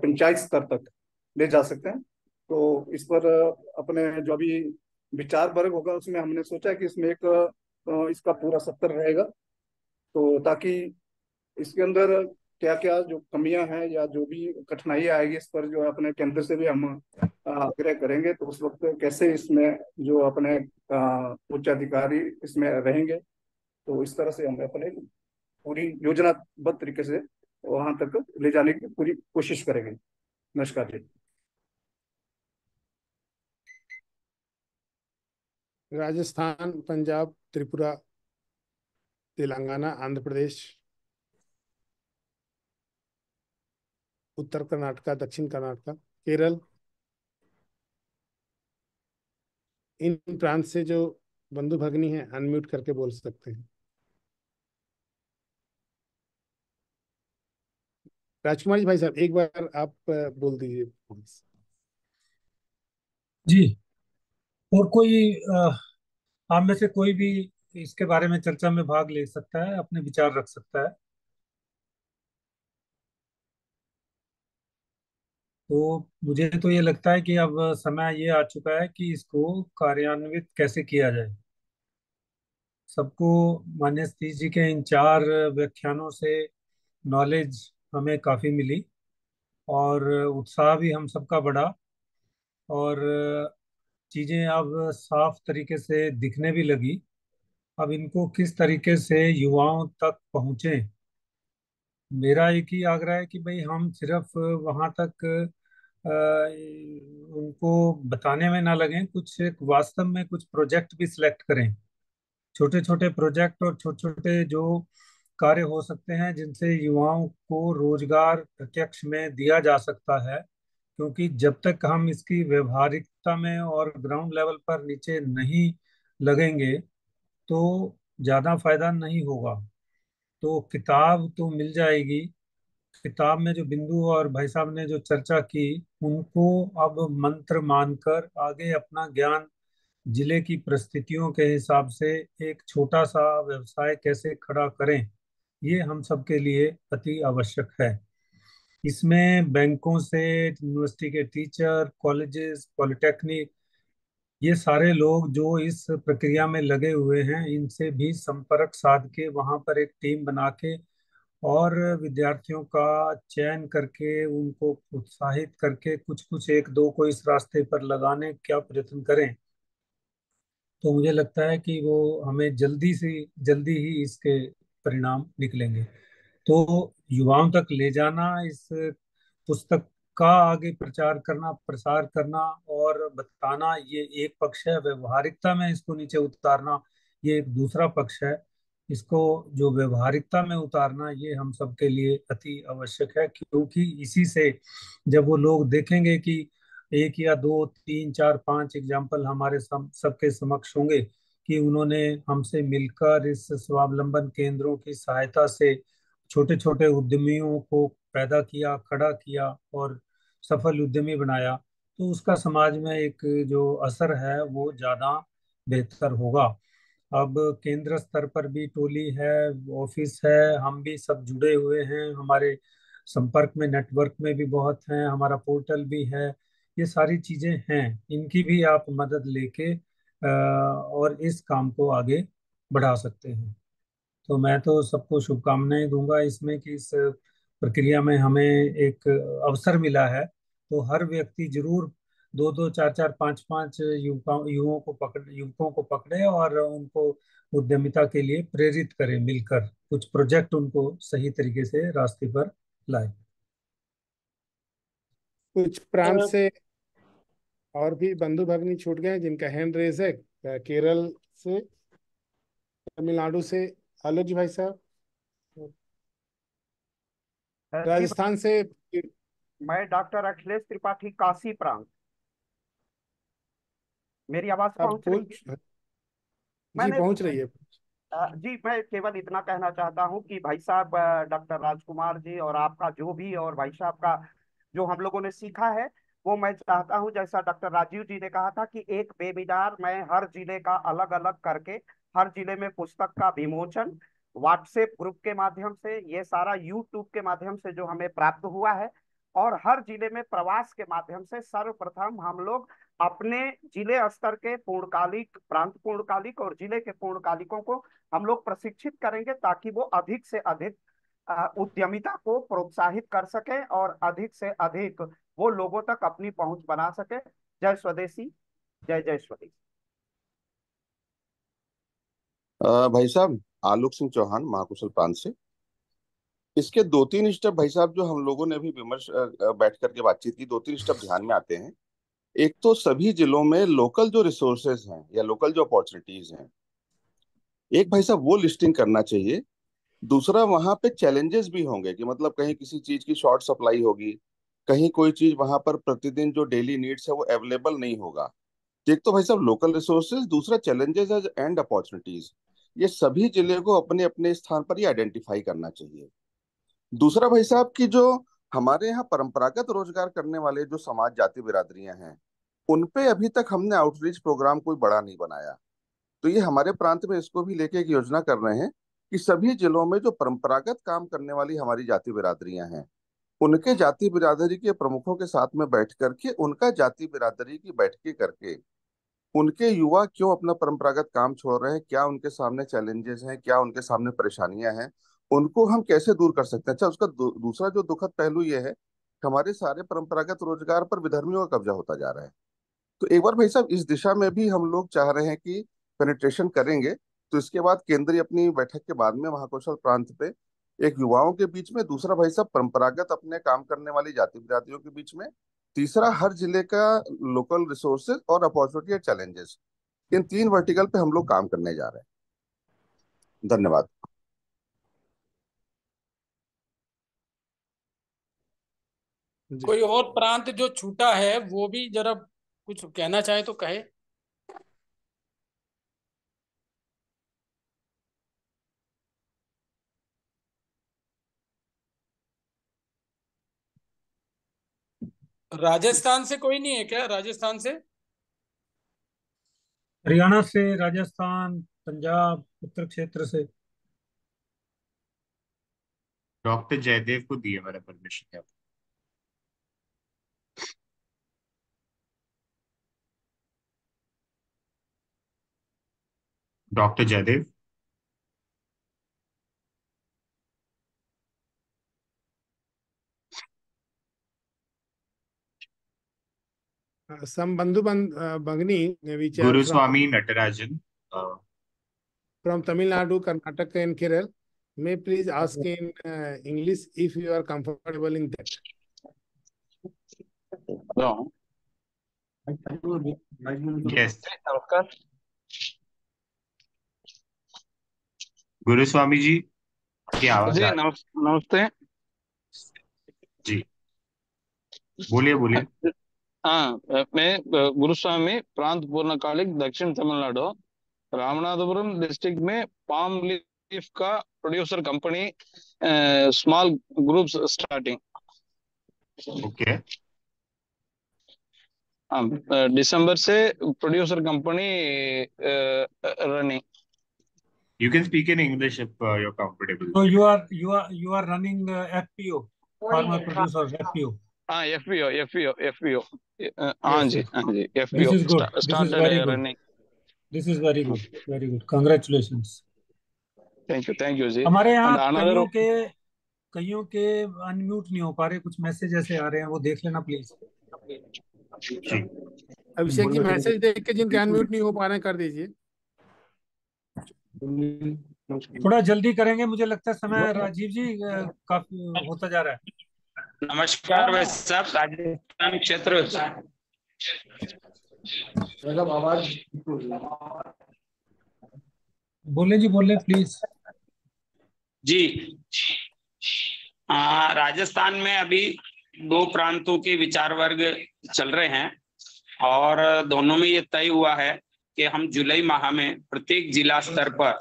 पंचायत स्तर तक ले जा सकते हैं। तो इस पर अपने जो अभी विचार वर्ग होगा उसमें हमने सोचा है कि इसमें एक इसका पूरा सत्र रहेगा, तो ताकि इसके अंदर क्या क्या जो कमियां हैं या जो भी कठिनाइयां आएगी इस पर जो है अपने केंद्र से भी हम आग्रह करेंगे। तो उस वक्त कैसे इसमें जो अपने उच्च अधिकारी इसमें रहेंगे, तो इस तरह से हम अपने पूरी योजनाबद्ध तरीके से वहां तक ले जाने की पूरी कोशिश करेंगे। नमस्कार जी। राजस्थान, पंजाब, त्रिपुरा, तेलंगाना, आंध्र प्रदेश, उत्तर कर्नाटका, दक्षिण कर्नाटका, केरल, इन प्रांत से जो बंधु भगनी है अनम्यूट करके बोल सकते हैं। राजकुमार जी, भाई साहब एक बार आप बोल दीजिए। जी, और कोई आप में से कोई भी इसके बारे में चर्चा में भाग ले सकता है, अपने विचार रख सकता है। तो मुझे तो ये लगता है कि अब समय ये आ चुका है कि इसको कार्यान्वित कैसे किया जाए। सबको माननीय सतीश जी के इन 4 व्याख्यानों से नॉलेज हमें काफी मिली और उत्साह भी हम सबका बढ़ा, और चीजें अब साफ तरीके से दिखने भी लगी। अब इनको किस तरीके से युवाओं तक पहुंचे, मेरा एक ही आग्रह है कि भाई हम सिर्फ वहां तक उनको बताने में ना लगें, कुछ एक वास्तव में कुछ प्रोजेक्ट भी सिलेक्ट करें, छोटे छोटे प्रोजेक्ट और छोटे छोटे जो कार्य हो सकते हैं जिनसे युवाओं को रोजगार प्रत्यक्ष में दिया जा सकता है। क्योंकि जब तक हम इसकी व्यवहारिकता में और ग्राउंड लेवल पर नीचे नहीं लगेंगे तो ज्यादा फायदा नहीं होगा। तो किताब तो मिल जाएगी, किताब में जो बिंदु और भाई साहब ने जो चर्चा की उनको अब मंत्र मानकर आगे अपना ज्ञान जिले की परिस्थितियों के हिसाब से एक छोटा सा व्यवसाय कैसे खड़ा करें, ये हम सबके लिए अति आवश्यक है। इसमें बैंकों से यूनिवर्सिटी के टीचर, कॉलेजेस, पॉलिटेक्निक, ये सारे लोग जो इस प्रक्रिया में लगे हुए हैं इनसे भी संपर्क साध के वहां पर एक टीम बना के और विद्यार्थियों का चयन करके उनको उत्साहित करके कुछ कुछ 1-2 को इस रास्ते पर लगाने का प्रयत्न करें। तो मुझे लगता है कि वो हमें जल्दी ही इसके परिणाम निकलेंगे। तो युवाओं तक ले जाना, इस पुस्तक का आगे प्रचार करना, प्रसार करना और बताना, ये एक पक्ष है। व्यवहारिकता में इसको नीचे उतारना ये एक दूसरा पक्ष है। इसको जो व्यवहारिकता में उतारना, ये हम सबके लिए अति आवश्यक है, क्योंकि इसी से जब वो लोग देखेंगे कि एक या दो तीन चार पांच एग्जाम्पल हमारे सबके समक्ष होंगे कि उन्होंने हमसे मिलकर इस स्वावलंबन केंद्रों की सहायता से छोटे छोटे उद्यमियों को पैदा किया, खड़ा किया और सफल उद्यमी बनाया, तो उसका समाज में एक जो असर है वो ज्यादा बेहतर होगा। अब केंद्र स्तर पर भी टोली है, ऑफिस है, हम भी सब जुड़े हुए हैं, हमारे संपर्क में नेटवर्क में भी बहुत हैं, हमारा पोर्टल भी है, ये सारी चीजें हैं, इनकी भी आप मदद लेके और इस काम को आगे बढ़ा सकते हैं। तो मैं तो सबको शुभकामनाएं दूंगा इसमें कि इस प्रक्रिया में हमें एक अवसर मिला है, तो हर व्यक्ति जरूर दो दो चार चार पांच पांच युवकों को पकड़े और उनको उद्यमिता के लिए प्रेरित करें, मिलकर कुछ प्रोजेक्ट उनको सही तरीके से रास्ते पर लाए। कुछ प्रांत से और भी बंधु भगिनी छूट गए जिनका हैंड रेज है। केरल से, तमिलनाडु से आलोक जी भाई साहब, राजस्थान से मैं डॉक्टर अखिलेश त्रिपाठी, काशी प्रांत। मेरी आवाज पहुंच रही है? जी पहुंच रही है। जी, मैं केवल इतना कहना चाहता हूं कि भाई साहब, डॉक्टर राजकुमार जी और आपका जो भी, और भाई साहब का जो हम लोगों ने सीखा है, वो मैं चाहता हूं जैसा डॉक्टर राजीव जी ने कहा था कि एक वेबिनार मैं हर जिले का अलग अलग करके, हर जिले में पुस्तक का विमोचन, व्हाट्सएप ग्रुप के माध्यम से, ये सारा यूट्यूब के माध्यम से जो हमें प्राप्त हुआ है, और हर जिले में प्रवास के माध्यम से सर्वप्रथम हम लोग अपने जिले स्तर के पूर्णकालिक, प्रांत पूर्णकालिक और जिले के पूर्णकालिकों को हम लोग प्रशिक्षित करेंगे, ताकि वो अधिक से अधिक उद्यमिता को प्रोत्साहित कर सके और अधिक से अधिक वो लोगों तक अपनी पहुंच बना सके। जय स्वदेशी, जय जय स्वदेशी। भाई साहब, आलोक सिंह चौहान, महाकुशल प्रांत से। इसके दो तीन स्टेप भाई साहब जो हम लोगों ने भी विमर्श बैठ करके बातचीत की, दो तीन स्टेप ध्यान में आते हैं। एक तो सभी जिलों में लोकल जो रिसोर्सेज हैं या लोकल जो अपॉर्चुनिटीज हैं, एक भाई साहब वो लिस्टिंग करना चाहिए। दूसरा, वहां पे चैलेंजेस भी होंगे कि मतलब कहीं किसी चीज की शॉर्ट सप्लाई होगी, कहीं कोई चीज वहां पर प्रतिदिन जो डेली नीड्स है वो अवेलेबल नहीं होगा। एक तो भाई साहब लोकल रिसोर्सेज, दूसरा चैलेंजेस एंड अपॉर्चुनिटीज, ये सभी जिले को अपने अपने स्थान पर ही आइडेंटिफाई करना चाहिए। दूसरा भाई साहब की जो हमारे यहाँ परंपरागत रोजगार करने वाले जो समाज, जाति बिरादरियां हैं, उन पे अभी तक हमने आउटरीच प्रोग्राम कोई बड़ा नहीं बनाया। तो ये हमारे प्रांत में इसको भी लेके एक योजना कर रहे हैं कि सभी जिलों में जो परंपरागत काम करने वाली हमारी जाति बिरादरियां हैं, उनके जाति बिरादरी के प्रमुखों के साथ में बैठ करके, उनका जाति बिरादरी की बैठकें करके, उनके युवा क्यों अपना परंपरागत काम छोड़ रहे हैं, क्या उनके सामने चैलेंजेस हैं, क्या उनके सामने परेशानियां हैं, उनको हम कैसे दूर कर सकते हैं। अच्छा, उसका दूसरा जो दुखद पहलू ये है कि हमारे सारे परंपरागत रोजगार पर विधर्मियों का कब्जा होता जा रहा है। तो एक बार भाई साहब इस दिशा में भी हम लोग चाह रहे हैं कि पेनिट्रेशन करेंगे। तो इसके बाद केंद्रीय अपनी बैठक के बाद में महाकौशल प्रांत पे एक युवाओं के बीच में, दूसरा भाई साहब परंपरागत अपने काम करने वाली जाति बिरादरियों के बीच में, तीसरा हर जिले का लोकल रिसोर्सेज और अपॉर्चुनिटी और चैलेंजेस, इन तीन वर्टिकल पे हम लोग काम करने जा रहे हैं। धन्यवाद। कोई और प्रांत जो छूटा है वो भी जरा कुछ कहना चाहे तो कहे। राजस्थान से कोई नहीं है क्या? राजस्थान से, हरियाणा से, राजस्थान, पंजाब, उत्तर क्षेत्र से। डॉक्टर जयदेव को दिए मैंने permission. Doctor Jaidev. some bandhu bhagini which are Guruswamy Natarajan. From Tamil Nadu, Karnataka and Kerala. May please ask in English if you are comfortable in that. No. Yes. Guruswami ji की आवाज जी आ रही नमस्ते। जी, बोलिए बोलिए। हाँ मैं गुरुस्वामी, प्रांत पूर्णकालिक, दक्षिण तमिलनाडु, रामनाथपुरम डिस्ट्रिक्ट में पाम लीफ का producer company, small group starting. Okay, हाँ, दिसंबर से producer company running. you can speak in English if you're comfortable. So you are running FPO, farmer producer FPO. हाँ FPO हाँ Yes, जी yes. हाँ जी This FPO is good. This is started very good. Running. This is very good. Very good. Congratulations. Thank you जी। हमारे end यहाँ another कईयों के अनम्यूट नहीं हो पा रहे, कुछ मैसेज ऐसे आ रहे हैं, वो देख लेना please. Ji, Abhishek ji message देख के जिनके अनम्यूट नहीं हो पा रहे हैं कर दीजिए। थोड़ा जल्दी करेंगे, मुझे लगता है समय राजीव जी काफी होता जा रहा है। नमस्कार भाई साहब, राजस्थान क्षेत्र। बोले जी, बोले प्लीज जी। राजस्थान में अभी दो प्रांतों के विचार वर्ग चल रहे हैं और दोनों में ये तय हुआ है कि हम जुलाई माह में प्रत्येक जिला स्तर पर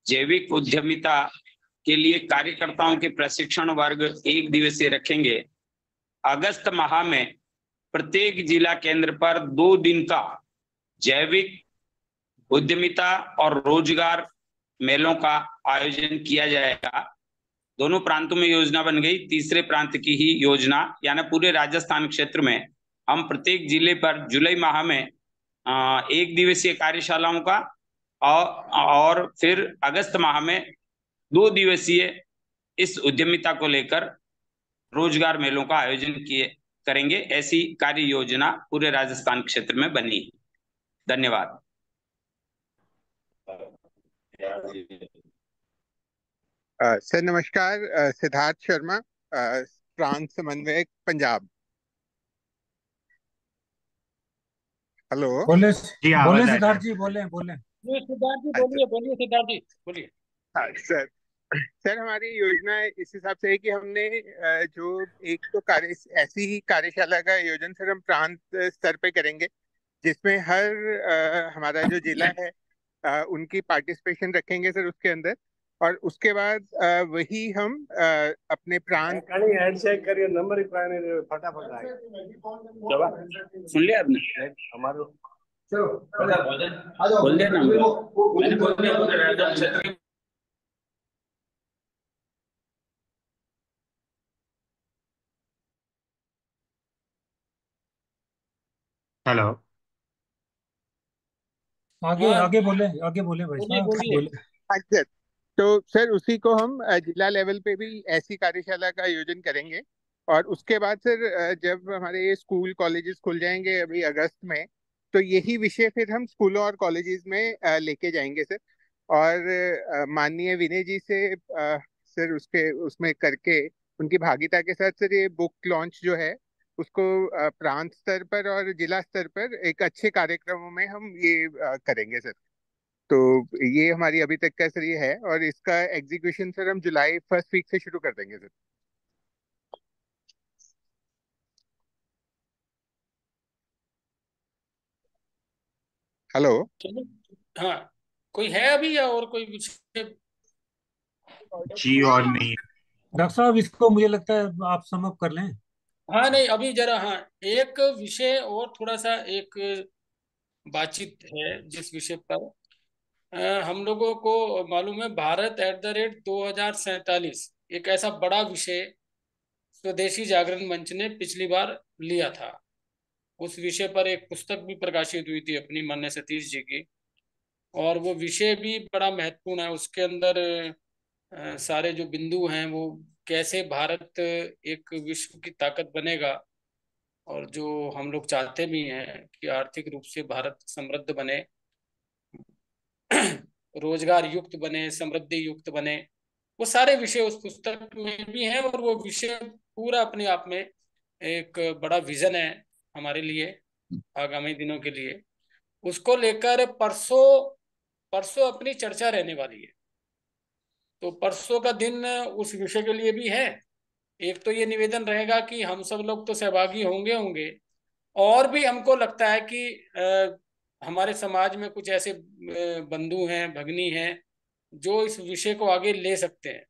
जैविक उद्यमिता के लिए कार्यकर्ताओं के प्रशिक्षण वर्ग 1 दिवसीय रखेंगे। अगस्त माह में प्रत्येक जिला केंद्र पर 2 दिन का जैविक उद्यमिता और रोजगार मेलों का आयोजन किया जाएगा। दोनों प्रांतों में योजना बन गई। तीसरे प्रांत की ही योजना, यानी पूरे राजस्थान क्षेत्र में हम प्रत्येक जिले पर जुलाई माह में 1 दिवसीय कार्यशालाओं का और फिर अगस्त माह में 2 दिवसीय इस उद्यमिता को लेकर रोजगार मेलों का आयोजन करेंगे। ऐसी कार्य योजना पूरे राजस्थान क्षेत्र में बनी। धन्यवाद। सर नमस्कार, सिद्धार्थ शर्मा, प्रांत समन्वयक पंजाब। हेलो बोले जी, बोले सिद्धार्थ जी, बोले सिद्धार्थ जी बोलिए सिद्धार्थ जी बोलिए। सर हमारी योजना इस हिसाब से है कि हमने जो एक तो ऐसी ही कार्यशाला का आयोजन सर हम प्रांत स्तर पे करेंगे, जिसमें हर हमारा जो जिला है उनकी पार्टिसिपेशन रखेंगे सर उसके अंदर। और उसके बाद वही हम अपने प्रांत हैंडशेक करिए, नंबर ही फटाफट आएगा। सुन लिया आपने हमारे बोल दिया ना मैंने बोल दिया पूरे राजस्थान क्षेत्र। हेलो, आगे बोले भाई साहब, बोले। हाँ सर, तो सर उसी को हम जिला लेवल पे भी ऐसी कार्यशाला का आयोजन करेंगे। और उसके बाद सर जब हमारे स्कूल कॉलेजेस खुल जाएंगे अभी अगस्त में, तो यही विषय फिर हम स्कूलों और कॉलेजेस में लेके जाएंगे सर। और माननीय विनय जी से सर उसमें करके उनकी भागीदारी के साथ सर ये बुक लॉन्च जो है उसको प्रांत स्तर पर और जिला स्तर पर एक अच्छे कार्यक्रमों में हम ये करेंगे सर। तो ये हमारी अभी तक का सर ये है, और इसका एग्जीक्यूशन सर हम जुलाई 1st वीक से शुरू कर देंगे सर। हेलो, हाँ, कोई है अभी या और कोई विषय? जी और नहीं। डॉक्टर साहब इसको मुझे लगता है आप समअप कर लें। हाँ नहीं, अभी जरा हाँ एक विषय और थोड़ा सा एक बातचीत है जिस विषय पर हम लोगों को मालूम है, भारत @2047 एक ऐसा बड़ा विषय स्वदेशी जागरण मंच ने पिछली बार लिया था। उस विषय पर एक पुस्तक भी प्रकाशित हुई थी अपनी माननीय सतीश जी की, और वो विषय भी बड़ा महत्वपूर्ण है। उसके अंदर सारे जो बिंदु हैं वो कैसे भारत एक विश्व की ताकत बनेगा, और जो हम लोग चाहते भी हैं कि आर्थिक रूप से भारत समृद्ध बने, रोजगार युक्त बने, समृद्धि युक्त बने, वो सारे विषय उस पुस्तक में भी हैं। और वो विषय पूरा अपने आप में एक बड़ा विजन है हमारे लिए आगामी दिनों के लिए। उसको लेकर परसों अपनी चर्चा रहने वाली है। तो परसों का दिन उस विषय के लिए भी है। एक तो ये निवेदन रहेगा कि हम सब लोग तो सहभागी होंगे होंगे, और भी हमको लगता है कि हमारे समाज में कुछ ऐसे बंधु हैं, भगनी हैं, जो इस विषय को आगे ले सकते हैं,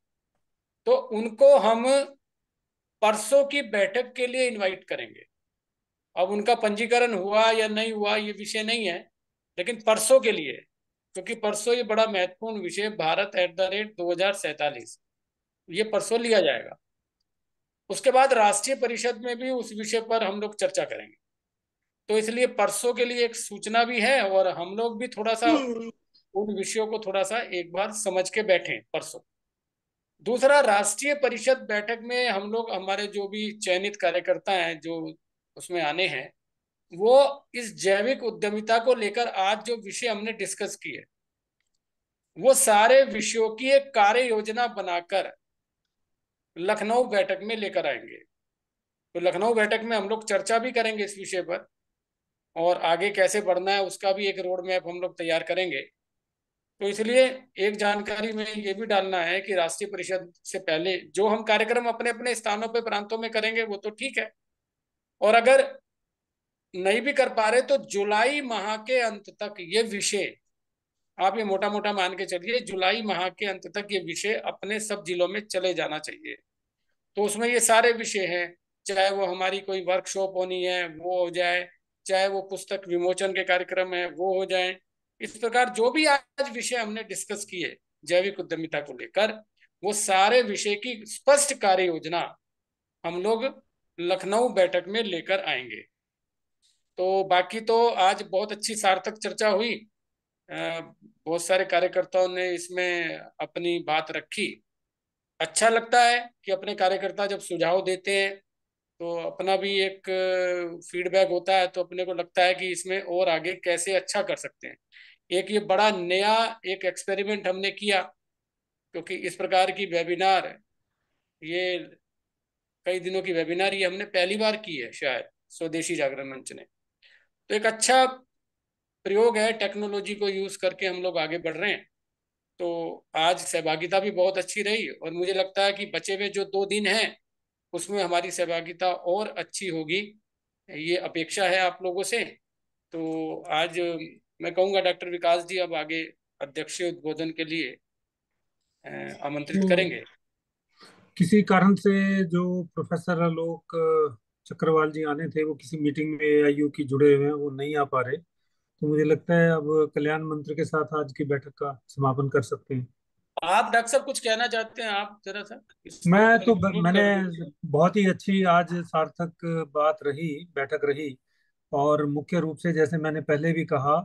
तो उनको हम परसों की बैठक के लिए इनवाइट करेंगे। अब उनका पंजीकरण हुआ या नहीं हुआ ये विषय नहीं है, लेकिन परसों के लिए, क्योंकि परसों ये बड़ा महत्वपूर्ण विषय भारत@2047 ये परसों लिया जाएगा। उसके बाद राष्ट्रीय परिषद में भी उस विषय पर हम लोग चर्चा करेंगे। तो इसलिए परसों के लिए एक सूचना भी है, और हम लोग भी थोड़ा सा उन विषयों को थोड़ा सा एक बार समझ के बैठे परसों। दूसरा, राष्ट्रीय परिषद बैठक में हम लोग, हमारे जो भी चयनित कार्यकर्ता हैं जो उसमें आने हैं, वो इस जैविक उद्यमिता को लेकर आज जो विषय हमने डिस्कस किए, वो सारे विषयों की एक कार्य योजना बनाकर लखनऊ बैठक में लेकर आएंगे। तो लखनऊ बैठक में हम लोग चर्चा भी करेंगे इस विषय पर, और आगे कैसे बढ़ना है उसका भी एक रोड मैप हम लोग तैयार करेंगे। तो इसलिए एक जानकारी में ये भी डालना है कि राष्ट्रीय परिषद से पहले जो हम कार्यक्रम अपने अपने स्थानों पे प्रांतों में करेंगे वो तो ठीक है, और अगर नहीं भी कर पा रहे तो जुलाई माह के अंत तक ये विषय, आप ये मोटा मोटा मान के चलिए, जुलाई माह के अंत तक ये विषय अपने सब जिलों में चले जाना चाहिए। तो उसमें ये सारे विषय हैं, चाहे वो हमारी कोई वर्कशॉप होनी है वो हो जाए, चाहे वो पुस्तक विमोचन के कार्यक्रम है वो हो जाए। इस प्रकार जो भी आज विषय हमने डिस्कस किए जैविक उद्यमिता को लेकर, वो सारे विषय की स्पष्ट कार्य योजना हम लोग लखनऊ बैठक में लेकर आएंगे। तो बाकी तो आज बहुत अच्छी सार्थक चर्चा हुई, बहुत सारे कार्यकर्ताओं ने इसमें अपनी बात रखी। अच्छा लगता है कि अपने कार्यकर्ता जब सुझाव देते हैं तो अपना भी एक फीडबैक होता है, तो अपने को लगता है कि इसमें और आगे कैसे अच्छा कर सकते हैं। एक ये बड़ा नया एक एक्सपेरिमेंट हमने किया, क्योंकि इस प्रकार की वेबिनार, ये कई दिनों की वेबिनार ये हमने पहली बार की है शायद स्वदेशी जागरण मंच ने। तो एक अच्छा प्रयोग है, टेक्नोलॉजी को यूज करके हम लोग आगे बढ़ रहे हैं। तो आज सहभागिता भी बहुत अच्छी रही, और मुझे लगता है कि बचे हुए जो 2 दिन हैं उसमें हमारी सहभागिता और अच्छी होगी, ये अपेक्षा है आप लोगों से। तो आज मैं कहूँगा डॉक्टर विकास जी अब आगे अध्यक्षीय उद्बोधन के लिए आमंत्रित करेंगे। किसी कारण से जो प्रोफेसर आलोक चक्रवाल जी आने थे, वो किसी मीटिंग में AIU की जुड़े हुए हैं, वो नहीं आ पा रहे। तो मुझे लगता है अब कल्याण मंत्र के साथ आज की बैठक का समापन कर सकते हैं। आप डॉक्टर साहब कुछ कहना चाहते हैं? आप जरा सा मैंने बहुत ही अच्छी आज सार्थक बात रही, बैठक रही, और मुख्य रूप से जैसे मैंने पहले भी कहा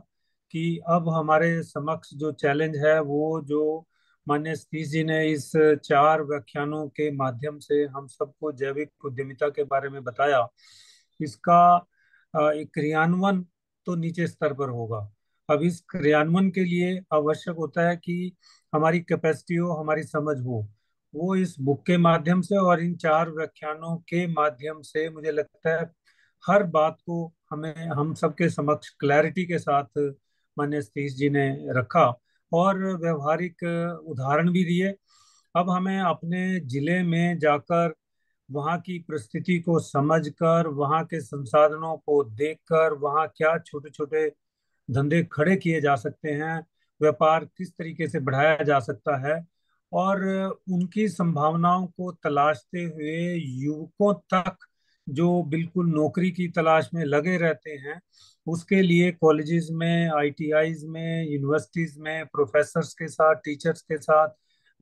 कि अब हमारे समक्ष जो चैलेंज है, वो जो माननीय सतीश जी ने इस 4 व्याख्यानों के माध्यम से हम सबको जैविक उद्यमिता के बारे में बताया, इसका एक क्रियान्वयन तो नीचे स्तर पर होगा। अब इस क्रियान्वयन के लिए आवश्यक होता है कि हमारी कैपेसिटी हो, हमारी समझ हो। वो इस बुक के माध्यम से और इन 4 व्याख्यानों के माध्यम से मुझे लगता है हर बात को हमें, हम सबके समक्ष क्लैरिटी के साथ माननीय सतीश जी ने रखा, और व्यवहारिक उदाहरण भी दिए। अब हमें अपने जिले में जाकर वहाँ की परिस्थिति को समझकर, वहाँ के संसाधनों को देखकर, वहाँ क्या छोटे छोटे धंधे खड़े किए जा सकते हैं, व्यापार किस तरीके से बढ़ाया जा सकता है, और उनकी संभावनाओं को तलाशते हुए युवकों तक जो बिल्कुल नौकरी की तलाश में लगे रहते हैं, उसके लिए कॉलेजेस में, ITIs में, यूनिवर्सिटीज में प्रोफेसर्स के साथ, टीचर्स के साथ,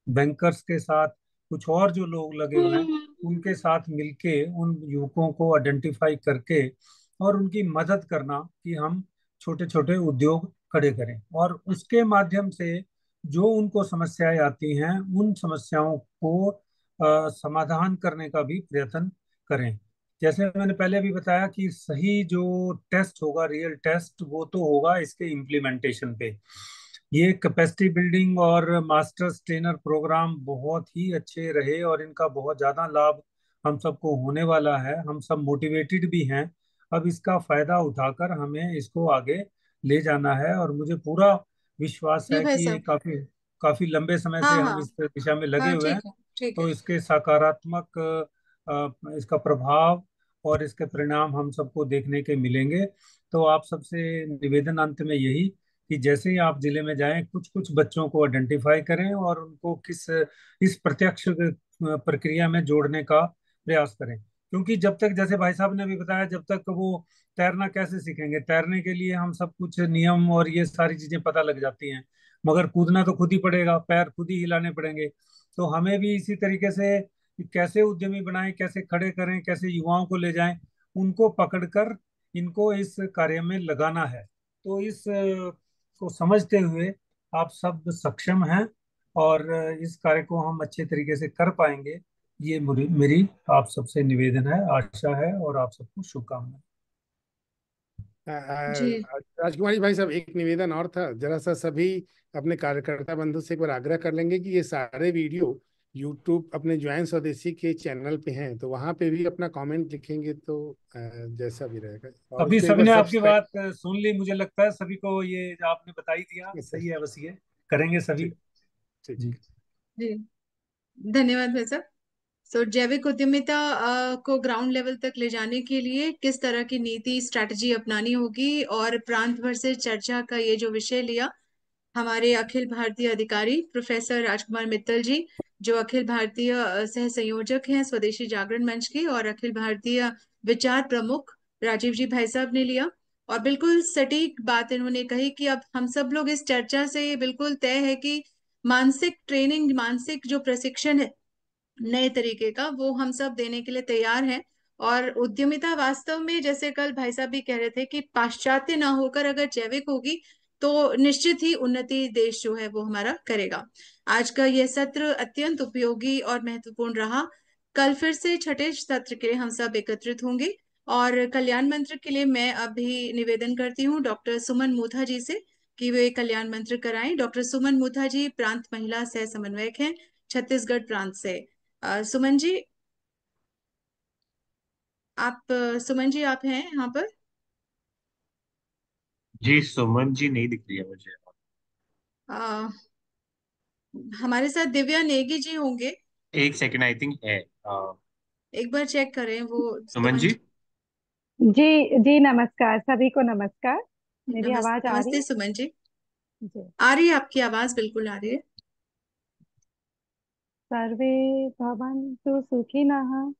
बैंकर्स के साथ, कुछ और जो लोग लगे हुए हैं, उनके साथ मिलके उन युवकों को आइडेंटिफाई करके और उनकी मदद करना कि हम छोटे छोटे उद्योग खड़े करें, और उसके माध्यम से जो उनको समस्याएं आती हैं उन समस्याओं को समाधान करने का भी प्रयत्न करें। जैसे मैंने पहले भी बताया कि सही जो टेस्ट होगा, रियल टेस्ट, वो तो होगा इसके इम्प्लीमेंटेशन पे। ये कैपेसिटी बिल्डिंग और मास्टर्स ट्रेनर प्रोग्राम बहुत ही अच्छे रहे, और इनका बहुत ज़्यादा लाभ हम सबको होने वाला है। हम सब मोटिवेटेड भी हैं। अब इसका फायदा उठाकर हमें इसको आगे ले जाना है, और मुझे पूरा विश्वास है कि ये काफी काफी लंबे समय हाँ से हाँ हम इस दिशा में लगे हाँ, हुए हैं, ठीक है ठीक तो है। इसके सकारात्मक इसका प्रभाव और इसके परिणाम हम सबको देखने के मिलेंगे। तो आप सबसे निवेदन अंत में यही कि जैसे ही आप जिले में जाएं, कुछ कुछ बच्चों को आइडेंटिफाई करें और उनको इस प्रत्यक्ष प्रक्रिया में जोड़ने का प्रयास करें। क्योंकि जब तक, जैसे भाई साहब ने भी बताया, जब तक वो तैरना कैसे सीखेंगे? तैरने के लिए हम सब कुछ नियम और ये सारी चीजें पता लग जाती हैं, मगर कूदना तो खुद ही पड़ेगा, पैर खुद ही हिलाने पड़ेंगे। तो हमें भी इसी तरीके से कैसे उद्यमी बनाएं, कैसे खड़े करें, कैसे युवाओं को ले जाएं, उनको पकड़कर इनको इस कार्य में लगाना है। तो इस को समझते हुए आप सब सक्षम हैं और इस कार्य को हम अच्छे तरीके से कर पाएंगे, ये मेरी आप सबसे निवेदन है, आशा है, और आप सबको शुभकामनाएं। जी राजकुमारी भाई साहब, एक निवेदन और था, जरा सा सभी अपने कार्यकर्ता बंधु से एक बार आग्रह कर लेंगे कि ये सारे वीडियो यूट्यूब अपने ज्वाइन स्वदेशी के चैनल पे हैं, तो वहां पे भी अपना कमेंट लिखेंगे तो जैसा भी रहेगा। और अभी उसको एक सभी बार ने आपकी सब्सक्राइब। बात सुन ली, मुझे लगता है सभी को ये आपने बता ही दिया, सही है, बस ये करेंगे सभी। ठीक। जी जी, धन्यवाद भाई साहब। सो जैविक उद्यमिता को ग्राउंड लेवल तक ले जाने के लिए किस तरह की नीति स्ट्रैटेजी अपनानी होगी, और प्रांत भर से चर्चा का ये जो विषय लिया हमारे अखिल भारतीय अधिकारी प्रोफेसर राजकुमार मित्तल जी, जो अखिल भारतीय सह संयोजक हैं स्वदेशी जागरण मंच के, और अखिल भारतीय विचार प्रमुख राजीव जी भाई साहब ने लिया। और बिल्कुल सटीक बात इन्होंने कही कि अब हम सब लोग इस चर्चा से बिल्कुल तय है कि मानसिक ट्रेनिंग, मानसिक जो प्रशिक्षण है नए तरीके का, वो हम सब देने के लिए तैयार हैं। और उद्यमिता वास्तव में, जैसे कल भाई साहब भी कह रहे थे, कि पाश्चात्य ना होकर अगर जैविक होगी तो निश्चित ही उन्नति देश जो है वो हमारा करेगा। आज का यह सत्र अत्यंत उपयोगी और महत्वपूर्ण रहा। कल फिर से छठे सत्र के लिए हम सब एकत्रित होंगे, और कल्याण मंत्र के लिए मैं अभी निवेदन करती हूँ डॉक्टर सुमन मूथा जी से कि वे कल्याण मंत्र कराएं। डॉक्टर सुमन मूथा जी प्रांत महिला सह समन्वयक हैं, छत्तीसगढ़ प्रांत से। सुमन जी, सुमन जी आप हैं यहाँ पर? जी सुमन जी नहीं दिख रही है मुझे। आ, हमारे साथ दिव्या नेगी जी होंगे, एक सेकंड, आई थिंक है। एक बार चेक करें वो। सुमन जी। जी जी, नमस्कार सभी को, नमस्कार। मेरी आवाज आ रही नमस्ते है? सुमन जी, जी। आ रही है आपकी आवाज, बिल्कुल आ रही है। सर्वे भवन्तु सुखिनः,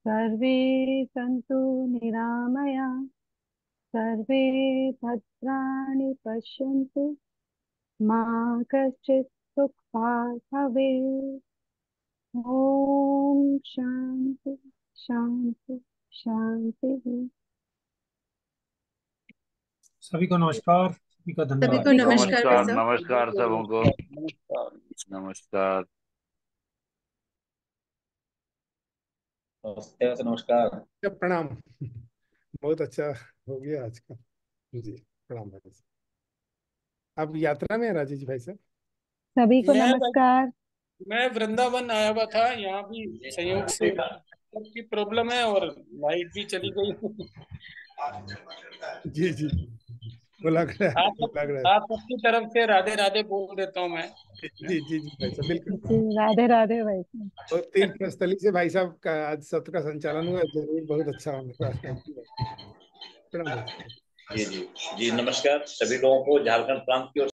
सर्वे सन्तु निरामया, सर्वे भद्राणि पश्यन्तु, मा कश्चित् दुःखात् भवेत्। ॐ शांति शांति शांति। सभी को नमस्कार, सभी का सभी धन्यवाद। को नमस्कार भाई नमस्कार, साहब। नमस्कार सबको, नमस्कार। नमस्कार, प्रणाम। बहुत अच्छा हो गया आज का। जी प्रणाम भाई साहब। अब यात्रा में है राजेश भाई साहब? सभी को मैं नमस्कार। मैं वृंदावन आया हुआ था, यहाँ भी संयोग से की प्रॉब्लम है और लाइट भी चली गई। जी जी, वो लग रहा है, लग रहा है। आप सबकी तरफ से राधे राधे बोल देता हूँ मैं। जी जी जी भाई साहब, बिल्कुल। जी, राधे राधे भाई साहब। तो तीर्थ स्थली से भाई साहब का आज सत्र का संचालन हुआ, जरूर बहुत अच्छा होगा। प्रणाम भाई साहब। जी जी जी, नमस्कार सभी लोगों को झारखंड प्रांत की ओर